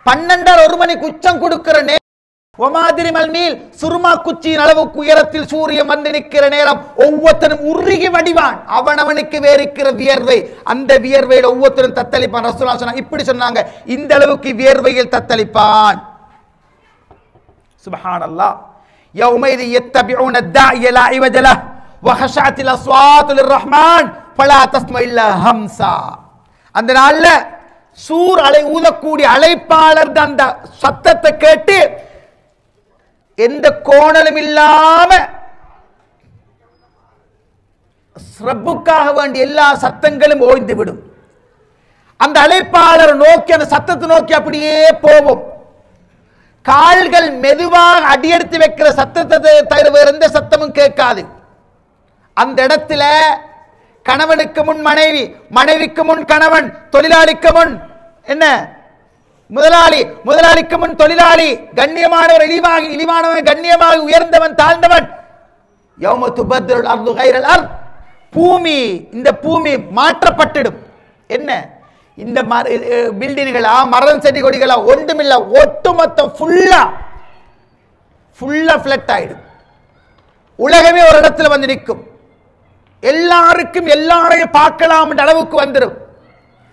12:30 மணிக்கு உச்சம் கொடுக்கிற நேரம், சுருமா குச்சியின் அளவுக்கு உயரத்தில் சூரியன் வந்து நிற்கிற நேரம் ஒவ்வொருத்தரும் உருகி வடிவான். அவனுக்கு வேறுக்கிற வியர்வை, அந்த வியர்வையில் ஒவ்வொருத்தரும் தத்தளிப்பான். ரசூலுல்லாஹ் சொன்னாங்க, இப்படி சொன்னாங்க, இந்த அளவுக்கு வியர்வையில் தத்தளிப்பான். சுப்ஹானல்லாஹ். யௌமைதி யத்தபிஊன அத்-தாஇய லா இவஜ லஹு வ ஹஷஅத்தில் அஸ்வாத்து லிர்-ரஹ்மான் ஃபலா தஸ்மஉ இல்லா ஹம்ஸா. அந்த நாள்ல சூர் அலை ஊதக்கூடிய அழைப்பாளர் அந்த சத்தத்தை கேட்டு எந்த கோணலும் இல்லாம ரப்புக்காக வேண்டிய எல்லா சத்தங்களும் ஓய்ந்து விடும். அந்த அழைப்பாளர் நோக்கி, அந்த சத்தத்தை நோக்கி அப்படியே போவோம். கால்கள் மெதுவாக அடியெடுத்து வைக்கிற சத்தத்தை தவிர வேற எந்த சத்தமும் கேட்காது. அந்த இடத்துல கணவனுக்கு முன் மனைவி, மனைவிக்கு முன் கணவன், தொழிலாளிக்கு முன் என்ன முதலாளி, முதலாளிக்கு முன் தொழிலாளி, கண்ணியமானவர் இழிவாகி, இழிவானவன் கண்ணியமாக, உயர்ந்தவன் தாழ்ந்தவன். யௌம துபத்திலுல் அர்து கைரல் அர்த், பூமி, இந்த பூமி மாற்றப்பட்டிடும். என்ன இந்த பில்டிங்களா, மரம் செடி கொடிகளா ஒன்றுமில்ல, ஒட்டுமொத்தம் ஃபுல்லா ஃபிளட் ஆயிடும். உலகமே ஒரு இடத்துல வந்து நிற்கும். எல்லாருக்கும் எல்லாரையும் பார்க்கலாம் என்ற அளவுக்கு வந்துடும்.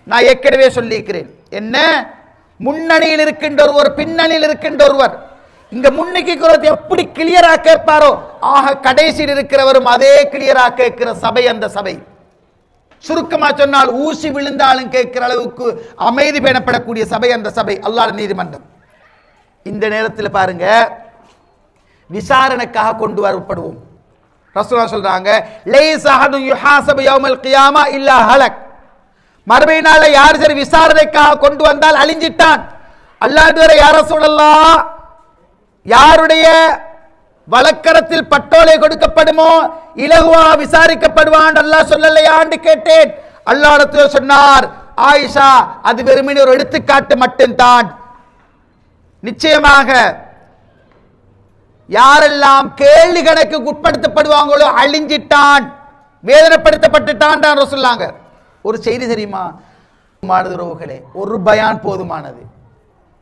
நான் ஏற்கனவே சொல்லியிருக்கிறேன். என்ன, முன்னணியில் இருக்கின்ற ஒருவர், பின்னணியில் இருக்கின்ற ஒருவர், இங்க முன்னுக்கு எப்படி கிளியரா கேட்பாரோ ஆக கடைசியில் இருக்கிறவரும் அதே கிளியரா கேட்கிற சபை அந்த சபை. சுருக்கமா சொன்னால் ஊசி விழுந்தாலும் கேட்கிற அளவுக்கு அமைதி பேணப்படக்கூடிய சபை அந்த சபை, அல்லாஹ்வுடைய நீதிமன்றம். இந்த நேரத்தில் பாருங்க, விசாரணைக்காக கொண்டு வரப்படுவோம். ரசூலுல்லாஹ் சொல்றாங்க, லைஸ அஹதுன் யுஹாஸபு யௌமல் கியாமா இல்லா ஹலக். மறுமை நாள்ல யார் சரி விசாரணைக்காக கொண்டு வந்தால் அழிஞ்சிட்டான். அல்லாஹ்வே யா ரசூலல்லாஹ், யாருடைய வழக்கரத்தில் பட்டோலை கொடுக்கப்படுமோ இலகுவா விசாரிக்கப்படுவான் அல்லாஹ் சொல்லலையான்னு கேட்டேன். அல்லாஹ் சொன்னார், ஆயிஷா அது வெறுமனே ஒரு எடுத்துக்காட்டு மட்டும்தான். நிச்சயமாக யாரெல்லாம் கேள்வி கணக்கு உட்படுத்தப்படுவாங்களோ அழிஞ்சிட்டான், வேதனைப்படுத்தப்பட்டுட்டான் தான் சொல்லாங்க. ஒரு செய்தி தெரியுமா உறவுகளே, ஒரு பயான் போதுமானது,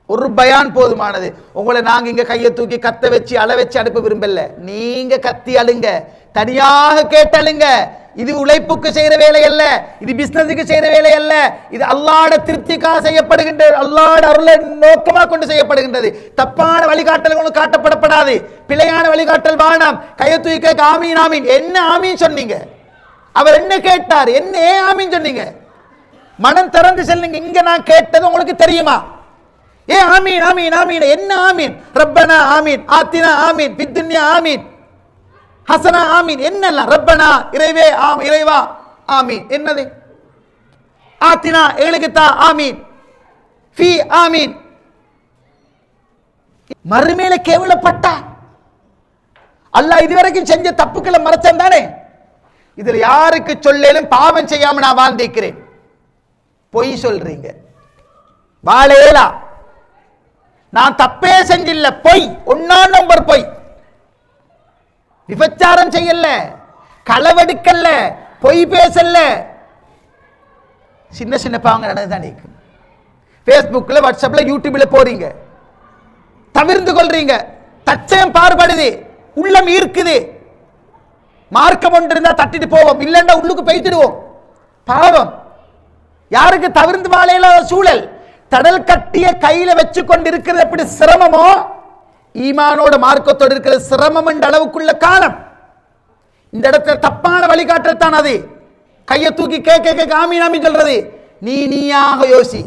ஒரு பயான் போதுமானது. உங்களை நாங்க இங்க கையை தூக்கி கத்த வச்சு அள வச்சு அனுப்ப விரும்பல. நீங்க கத்தி அழுங்க, தனியாக கேட்டழுங்க. இது உழைப்புக்கு செய்யற வேலை அல்ல, இது பிசினஸுக்கு செய்யற வேலை அல்ல. இது அல்லாஹ்வுடைய திருப்திக்காக செய்யப்படுகின்றது, அல்லாஹ்வுடைய அருளை நோக்கமாக கொண்டு செய்யப்படுகின்றது. தப்பான வழிகாட்டல்களும் காட்டப்படப்படாது, பிழையான வழிகாட்டல் வேணாம். கையை தூக்கி கேட்க ஆமீன் ஆமீன். என்ன ஆமீன் சொன்னீங்க? அவர் என்ன கேட்டார்? என்ன ஆமீன் சொன்னீங்க? மனம் திறந்து செல்லுங்க. இங்க நான் கேட்டது உங்களுக்கு தெரியுமா? ஏ ஆமீன் ஆமீன் ஆமீன். என்ன ஆமீன்? ரப்பனா ஆமீன், ஆத்தினா ஆமீன், பித்துன்யா ஆமீன், ஹசனா ஆமீன். என்னெல்லாம்? ரப்பனா இறைவே இறைவா ஆமீன். என்னது? ஆத்தினா எங்களுக்கு தா ஆமீன், ஃபீ ஆமீன். மறுமையில கேவலப்பட்டா அல்லாஹ் இதுவரைக்கும் செஞ்ச தப்புக்களை மறைச்சான் தானே. இதுல யாருக்கு சொல்லேலும் பாவம் செய்யாம நான் வாழ்ந்திருக்கிறேன். பொய் சொல்றீங்க, வாழேலா. நான் தப்பே செஞ்சில்ல, பொய், ஒன்னா நம்பர் பொய். விபச்சாரம் செய்யல, களவெடுக்கல்ல, பொய் பேசல. சின்ன சின்ன பாவங்க நடந்துதான் இருக்கு. பேஸ்புக்ல, வாட்ஸ்அப்ல, யூடியூப்ல போறீங்க, தவிர்த்து கொள்றீங்க. தச்சம் பார்படுது, உள்ளம் ஈர்க்குது. மார்க்கம் ஒன்று இருந்தா தட்டிட்டு போவோம், இல்லைன்னா உள்ளுக்கு பெய்திடுவோம். பாவம். யாருக்கு தவிர்த்து வாழையில சூழல். தடல் கட்டிய கையில வச்சு கொண்டு இருக்கிறது எப்படி சிரமமோ, ஈமானோட மார்க்கத்தோடு இருக்கிற சிரமம் என்ற அளவுக்குள்ள காலம். இந்த இடத்துல தப்பான வழிகாட்டல் தான் அது. கையை தூக்கி கேட்க ஆமீன் ஆமீன் சொல்றது. நீயாக யோசி,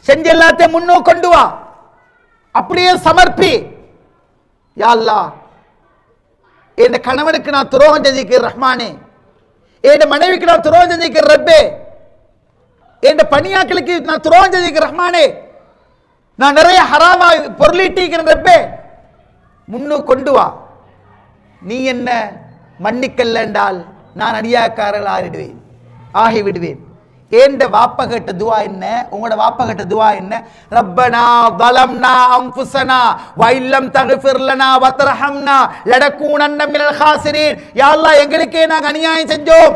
செஞ்ச எல்லாத்தையும் முன்னோக்கி கொண்டு வா, அப்படியே சமர்ப்பி. யா அல்லாஹ், என் கணவனுக்கு நான் துரோகம் செஞ்சிருக்கிற ரஹ்மானே, என் மனைவிக்கு நான் துரோகம் செஞ்சிருக்கிற ரப்பே, என் பணியாக்களுக்கு நான் துரோகம் செஞ்சிருக்கிற ரஹ்மானே, நான் நிறைய ஹராமா பொருளீட்டிருக்கிறேன் ரப்பே, முன்னு கொண்டு வா. நீ என்ன மன்னிக்கல்ல என்றால் நான் அடியாக்காரர்கள் ஆகிவிடுவேன். ஏண்ட வாப்ப கேட்ட துவா என்ன? உங்களோட வாப்ப கேட்ட துவா என்ன? ரப்பனா ظلمنا انفسنا وان لم تغفر لنا وترحمنا لنكونن من الخاسرين. யா அல்லாஹ், எங்களுக்கே நாங்க அநியாயம் செஞ்சோம்,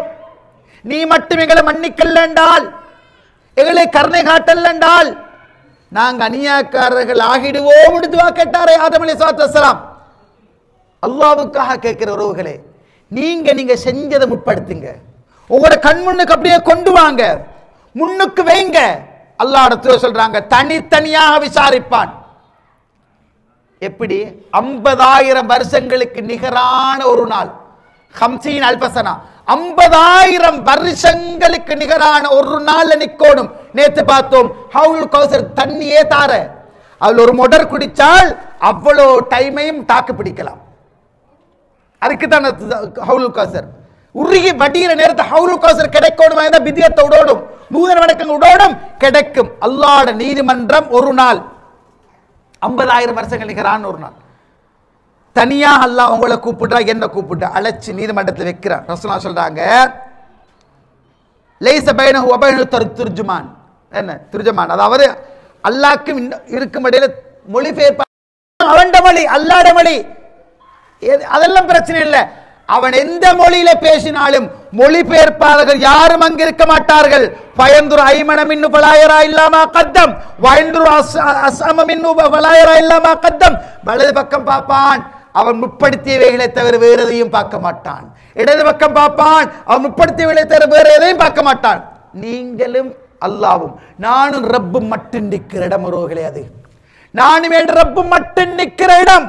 நீ மட்டும் எங்களை மன்னிக்கல்ல என்றால், எங்களை கருணை காட்டல்ல என்றால் நாங்க அநியாயக்காரர்கள் ஆகிடுவோம் என்று துவா கேட்டாரே ஆதம் அலைஹிஸ்ஸலாத்து வஸ்ஸலாம். அல்லாஹ்வுக்காக கேட்கிற உறவுகளே, நீங்க செஞ்சதை முற்படுத்துங்க. உங்களோட கண் முன்னுக்கு அப்படியே கொண்டு வாங்க, முன்னுக்கு வைங்க. அல்லாஹ் சொல்றாங்க, தனித்தனியாக விசாரிப்பான். எப்படி? 50,000 வருஷங்களுக்கு நிகரான ஒரு நாள். 50 அல்பசனா, 50,000 வருஷங்களுக்கு நிகரான ஒரு நாள் நிக்கணும். நேத்து பார்த்தோம், ஹவுல் கௌசர் தண்ணியே தார, அதுல ஒரு மொடர் குடிச்சால் அவ்வளோ டைமையும் தாக்கு பிடிக்கலாம். அதுக்கு தான் ஹவுல் கௌசர். உருகி வடிகிற நேரத்தை ஹவுல் கௌசர் கிடைக்கணும். விதியத்தை உடோடும், நூதன வணக்கங்கள் உடோடும் கிடைக்கும். அல்லாஹ்வுடைய நீதிமன்றம் ஒரு நாள், 50,000 வருஷங்கள் நிகரான ஒரு நாள். தனியா அல்லாஹ் உங்களை கூப்பிட்டா, என்ன கூப்பிட்டு அழைச்சி நீதிமன்றத்தில் வைக்கிறான். ரசூலுல்லாஹ் சொல்றாங்க, லைஸ பைனஹு வ பைனஹு துர்ஜுமான். என்ன துர்ஜுமான்? அதாவது அல்லாஹ்க்கும் இருக்கும் இடையில மொழிபெயர்ப்பு. அவன் மொழி, அல்லாஹ்வுடைய மொழி, அதெல்லாம் பிரச்சனை இல்லை. அவன் எந்த மொழியில பேசினாலும் மொழிபெயர்ப்பாளர்கள் யாரும் அங்கு இருக்க மாட்டார்கள். பயந்துரு ஐமனம் இன்னும் பலாயரா இல்லாமா கத்தம், வயந்துரு அசமம் இன்னும் பலாயரா இல்லாமா கத்தம். வலது பக்கம் பார்ப்பான், அவன் முற்படுத்தியவைகளை தவிர வேறு எதையும் பார்க்க மாட்டான். இடது பக்கம் பார்ப்பான், அவன் முற்படுத்தியவைகளை தவிர வேறு எதையும் பார்க்க மாட்டான். நீங்களும் அல்லாவும் நானும் ரப்பும் மட்டும் நிற்கிற இடம் உறவுகளே. அது நானும் என் ரப்பும் மட்டும் நிற்கிற இடம்,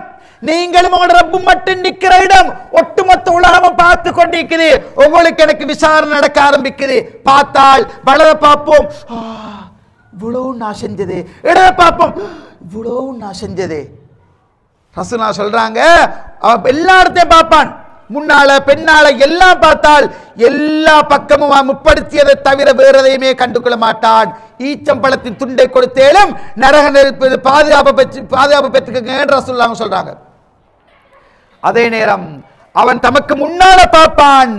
நீங்களும் உங்களோட ரப்பும் மட்டும் நிற்கிற இடம். ஒட்டுமொத்த உலகமும் பார்த்து கொண்டிருக்குது. உங்களுக்கு எனக்கு விசாரணை நடக்க ஆரம்பிக்குது. பார்த்தால் வலத பார்ப்போம், இவ்வளவு நான் செஞ்சது, இடத பார்ப்போம், இவ்வளவு நான் செஞ்சது. ரசூலுல்லாஹ் சொல்றாங்க, எல்லா இடத்தையும் பார்ப்பான், முன்னால பெண்ணால எல்லாம் பார்த்தால் எல்லா பக்கமும் முற்படுத்தியதை தவிர வேற எதையுமே கண்டுகொள்ள மாட்டான். ஈச்சம்பழத்தின் துண்டை கொடுத்தேலும் நரக நெருப்பு பாதுகாப்பு பெற்றுக்க ரசூலுல்லாஹ் சொல்றாங்க. அதே நேரம் அவன் தமக்கு முன்னால பார்ப்பான்,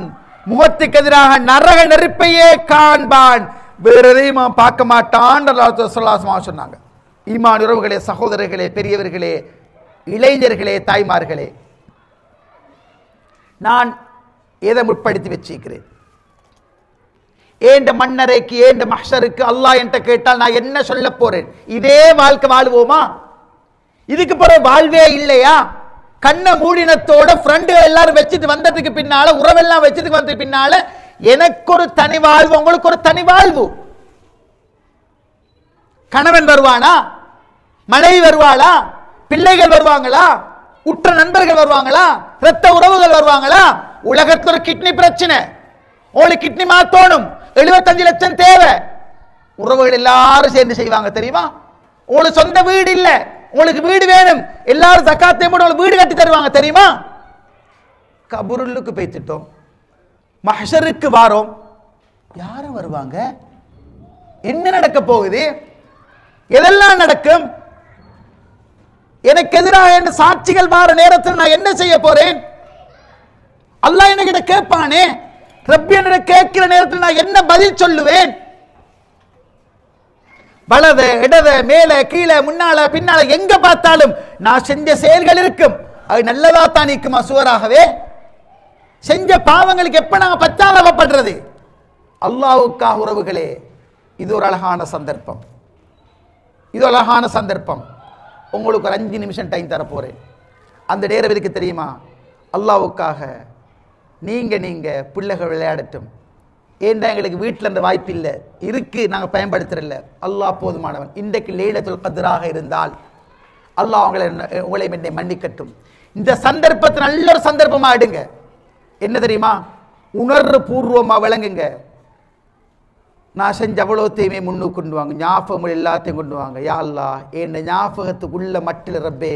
முகத்துக்கு எதிராக நரக நெருப்பையே காண்பான், வேற எதையும் அவன் பார்க்க மாட்டான் சொன்னாங்க. ஈமான் உறவுகளே, சகோதரர்களே, பெரியவர்களே, இளைஞர்களே, தாய்மார்களே, நான் எதை முற்படுத்தி வச்சிருக்கிறேன்? ஏண்ட மன்னரைக்கு ஏண்ட மஹ்ஷருக்கு அல்லாஹ் என்கிட்ட கேட்டால் நான் என்ன சொல்ல போறேன்? இதே வாழ்க்கை வாழுவோமா? இதுக்கு பிறகு வாழ்வே இல்லையா? கண்ண மூடினத்தோட ஃப்ரெண்டுகள் எல்லாரும் வச்சுட்டு வந்ததுக்கு பின்னால, உறவெல்லாம் வச்சதுக்கு வந்ததுக்கு பின்னால எனக்கு ஒரு தனி வாழ்வு, உங்களுக்கு ஒரு தனி வாழ்வு. கணவன் வருவானா? மனைவி வருவாளா? பிள்ளைகள் வருவாங்களா? உற்ற நண்பர்கள் வருவாங்களா? இரத்த உறவுகள் வருவாங்களா? உலகத்துல ஒரு கிட்னி பிரச்சனை, உங்களுக்கு கிட்னி மாத்தோணும், 75 லட்சம் தேவை. உறவுகள் எல்லாரும் சேர்ந்து செய்வாங்க தெரியுமா? உங்களுக்கு சொந்த வீடு இல்ல, உங்களுக்கு வீடு வேணும், எல்லாரும் ஜகாத்தை போட்டு உங்களுக்கு வீடு கட்டி தருவாங்க தெரியுமா? கபூருக்கு பேசிட்டோம், மஹ்ஷருக்கு வாரோம், யாரும் வருவாங்க? என்ன நடக்க போகுது? எதெல்லாம் நடக்கும்? எனக்கு எதிராக சாட்சிகள் வார நேரத்தில் நான் என்ன செய்ய போறேன்? அல்லாஹ் என்கிட்ட கேட்பானே, ரப்பி என்னிடம் கேட்கிற நேரத்தில் நான் என்ன பதில் சொல்லுவேன்? வலது இடது மேலே கீழே முன்னால பின்னால எங்க பார்த்தாலும் நான் செஞ்ச செயல்கள் இருக்கும். அது நல்லதா தான் இருக்குமா? சுவராகவே செஞ்ச பாவங்களுக்கு எப்ப நாங்க பச்சாதாபப்படுறது? அல்லாஹ்வுக்காக உறவுகளே, இது ஒரு அழகான சந்தர்ப்பம், இது அழகான சந்தர்ப்பம். உங்களுக்கு ஒரு 5 நிமிஷம் டைம் தர போறேன். அந்த நேரம் இருக்கு தெரியுமா? அல்லாஹ்வுக்காக நீங்க பிள்ளைகள் விளையாடட்டும். ஏன்டா எங்களுக்கு வீட்டில் அந்த வாய்ப்பு இல்லை, இருக்கு, நாங்கள் பயன்படுத்துறதில்ல. அல்லாஹ் போதுமானவன். இன்றைக்கு லைலத்துல் கத்ராக இருந்தால் அல்லாஹ் உங்களை என்னை மன்னிக்கட்டும். இந்த சந்தர்ப்பத்தை நல்ல ஒரு சந்தர்ப்பமா எடுங்க. என்ன தெரியுமா? உணர்வு பூர்வமா விளங்குங்க. நான் செஞ்ச அவ்வளோத்தையுமே முன்னுக்கு கொண்டு வாங்க, ஞாபகம் எல்லாத்தையும் கொண்டு வாங்க. யா அல்லாஹ், என் ஞாபகத்துக்குள்ள மட்டில் ரப்பே,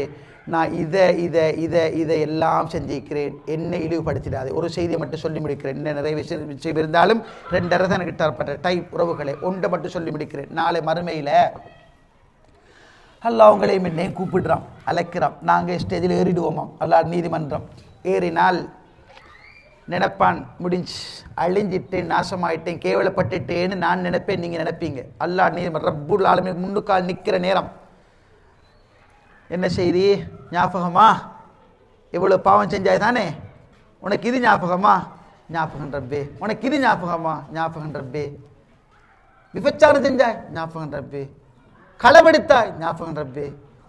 நான் இதை எல்லாம் செஞ்சிருக்கிறேன், என்னை இழிவுபடுத்திடாது. ஒரு செய்தியை மட்டும் சொல்லி முடிக்கிறேன். என்ன நிறைய விஷயம் இருந்தாலும் 2.5 தான் எனக்கு தரப்பட்ட டைம் உறவுகளை, ஒன்றை மட்டும் சொல்லி முடிக்கிறேன். நாளை மறுமையில் அல்லாஹ் உங்களையும் என்னையும் கூப்பிடுறான், அழைக்கிறான். நாங்கள் ஸ்டேஜில் ஏறிடுவோமாம். அல்லாஹ் நீதிமன்றம் ஏறினால் நினைப்பான், முடிஞ்சு அழிஞ்சிட்டேன், நாசமாயிட்டேன், கேவலப்பட்டுட்டேன்னு நான் நினைப்பேன், நீங்கள் நினைப்பீங்க. அல்லாஹ் நீதிமன்றம் ரப்புல் ஆலமீன் முன்னுக்கால் நிற்கிற நேரம் என்ன செய்தி? ஞாபகமா? எவ்வளோ பாவம் செஞ்சாய் தானே, உனக்கு இது ஞாபகமா? ஞாபகம் ரப்பே. உனக்கு இது ஞாபகமா? ஞாபகம் ரப்பே. விபச்சாரம் செஞ்சாய்? ஞாபகம் ரப்பே. களவெடுத்தாய்? ஞாபகம் ரப்பே.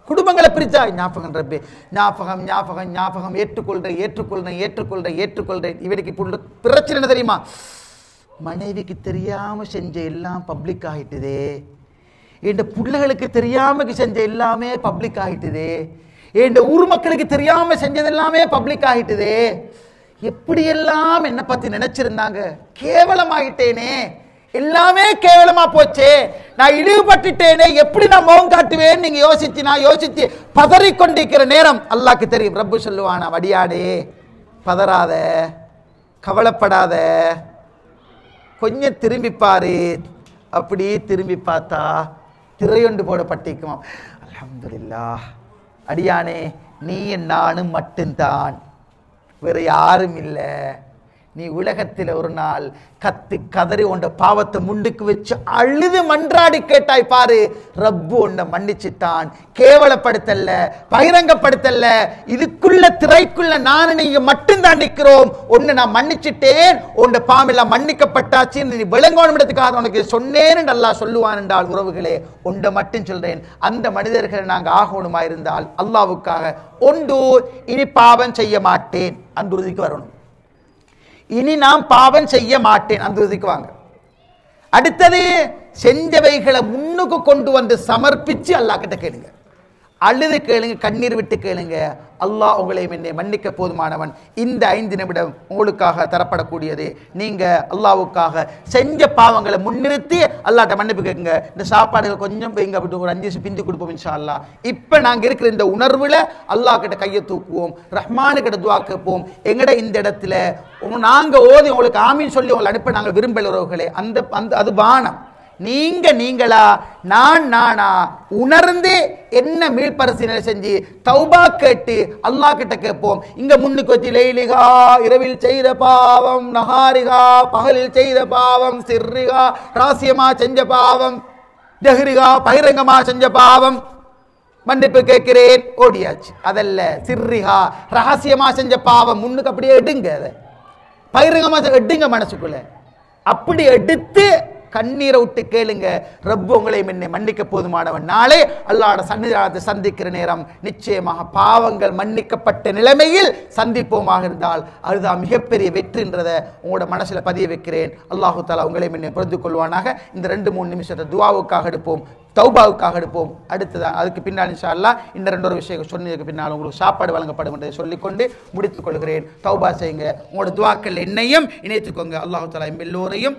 குடும்பங்களை பிரிச்சாய்? ஞாபகம் ரப்பே. ஞாபகம் ஞாபகம் ஞாபகம். ஏற்றுக்கொள்றேன். இவனுக்கு பிரச்சனை என்ன தெரியுமா? மனைவிக்கு தெரியாம செஞ்ச எல்லாம் பப்ளிக் ஆகிட்டுதே, என் பிள்ளைகளுக்கு தெரியாம செஞ்ச எல்லாமே பப்ளிக் ஆகிட்டுதே, என் ஊர் மக்களுக்கு தெரியாம செஞ்சது எல்லாமே பப்ளிக் ஆகிட்டுதே. எப்படியெல்லாம் என்னை பத்தி நினைச்சிருந்தாங்க, கேவலமாகிட்டேனே, எல்லாமே கேவலமா போச்சே, நான் இழிவுபட்டுட்டேனே, எப்படி நான் முகம் காட்டுவேன்? நீங்க நான் யோசிச்சு பதறிக்கொண்டிருக்கிற நேரம் அல்லாஹ்க்கு தெரியும். ரப்பு சொல்லுவானா, வடியாடே, பதறாத, கவலைப்படாத, கொஞ்சம் திரும்பி பாரு. அப்படி திரும்பி பார்த்தா திரையொண்டு போடப்பட்டிருக்குமாம். அல்ஹம்துலில்லாஹ், அடியானே, நீ நானும் மட்டும்தான், வேற யாரும் இல்லை. நீ உலகத்தில் ஒரு நாள் கத்து கதறி உண்ட பாவத்தை முண்டுக்கு வச்சு அழுது மன்றாடி கேட்டாய் பாரு, ரப்பு உன்னை மன்னிச்சுட்டான். கேவலப்படுத்தல்ல, பகிரங்கப்படுத்தல்ல, இதுக்குள்ள திரைக்குள்ள நானும் நீங்க மட்டும்தான் நிற்கிறோம். ஒன்னு நான் மன்னிச்சுட்டேன், உன்ட பாவெல்லாம் மன்னிக்கப்பட்டாச்சு, நீ விளங்கணும்ன்றதுக்காக உனக்கு சொன்னேன்னு நல்லா சொல்லுவான் என்றால் உறவுகளே, உன்னை மட்டும் சொல்றேன். அந்த மனிதர்களை நாங்கள் ஆகணுமா இருந்தால் அல்லாஹ்வுக்காக ஒன்று, இனி பாவம் செய்ய மாட்டேன், அந்த உறுதிக்கு வரணும். இனி நான் பாவம் செய்ய மாட்டேன், அந்த உறுதிக்கு வாங்க. அடுத்தது,
செஞ்சவைகளை முன்னுக்கு கொண்டு வந்து சமர்ப்பிச்சு அல்லாஹ் கிட்ட கேளுங்க. அழுது கேளுங்க, கண்ணீர் விட்டு கேளுங்க. அல்லாஹ் உங்களையும் என்னை மன்னிக்க போதுமானவன். இந்த 5 நிமிடம் உங்களுக்காக தரப்படக்கூடியது. நீங்க அல்லாஹ்வுக்காக செஞ்ச பாவங்களை முன்னிறுத்தி அல்லாஹ்ட்ட மன்னிப்பு கேட்குங்க. இந்த சாப்பாடுகள் கொஞ்சம் வைங்க, அப்படி ஒரு 5 நிமிஷம் பிந்தி கொடுப்போம் இன்ஷா அல்லாஹ். இப்ப நாங்க இருக்கிற இந்த உணர்வுல அல்லாஹ் கிட்ட கையை தூக்குவோம், ரஹ்மானு கிட்ட துஆ கேட்போம். எங்கட இந்த இடத்துல நாங்க ஓதி உங்களுக்கு ஆமீன் சொல்லி உங்களை அனுப்ப நாங்க விரும்பல உறவுகளே. அந்த அது பானம். நீங்களா நானா உணர்ந்து என்ன மீள்பரிசீலனை செஞ்சு தௌபா கேட்டு அல்லாஹ் கிட்ட கேட்போம். இங்க முன்னுக்கு வச்சு லைலிகா இரவில் செய்த பாவம், நஹாரிகா பகலில் செய்த பாவம், சிர்ரிகா ரகசியமா செஞ்ச பாவம், ஜஹ்ரிகா பகிரங்கமா செஞ்ச பாவம், மன்னிப்பு கேட்கிறேன் ஓடியாச்சு. அதல்ல, சிர்ரிகா ரகசியமா செஞ்ச பாவம் முன்னுக்கு அப்படியே எடுங்க, அதை பகிரங்கமா எடுங்க மனசுக்குள்ள. அப்படி எடுத்து கண்ணீரை விட்டு கேளுங்க. ரப்பு உங்களையும் என்னை மன்னிக்க போதுமானவன். நாளே அல்லாஹ்வுடைய சன்னிதானத்தை சந்திக்கிற நேரம் நிச்சயமாக பாவங்கள் மன்னிக்கப்பட்ட நிலைமையில் சந்திப்போமாக இருந்தால் அதுதான் மிகப்பெரிய வெற்றின்றதை உங்களோட மனசுல பதிய வைக்கிறேன். அல்லாஹு தஆலா உங்களையும் என்னை பொறுத்துக் கொள்வானாக. இந்த 2-3 நிமிஷத்தை துஆவுக்காக எடுப்போம், தௌபாவுக்காக எடுப்போம். அடுத்ததான் அதுக்கு பின்னால் இன்ஷா அல்லாஹ் இந்த 2 விஷயம் சொன்னதுக்கு பின்னால் உங்களுக்கு சாப்பாடு வழங்கப்படும் என்பதை சொல்லிக்கொண்டு முடித்துக் கொள்கிறேன். தௌபா செய்யுங்க, உங்களோட துஆக்கள் என்னையும் இணைத்துக்கோங்க. அல்லாஹு தஆலா எல்லோரையும்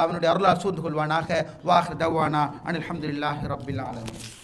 அவனுடைய அருளால் சூழ்ந்து கொள்வானாக. வாஹிர் தவானா அனில் ஹம்துலில்லாஹி ரப்பில் ஆலமீன்.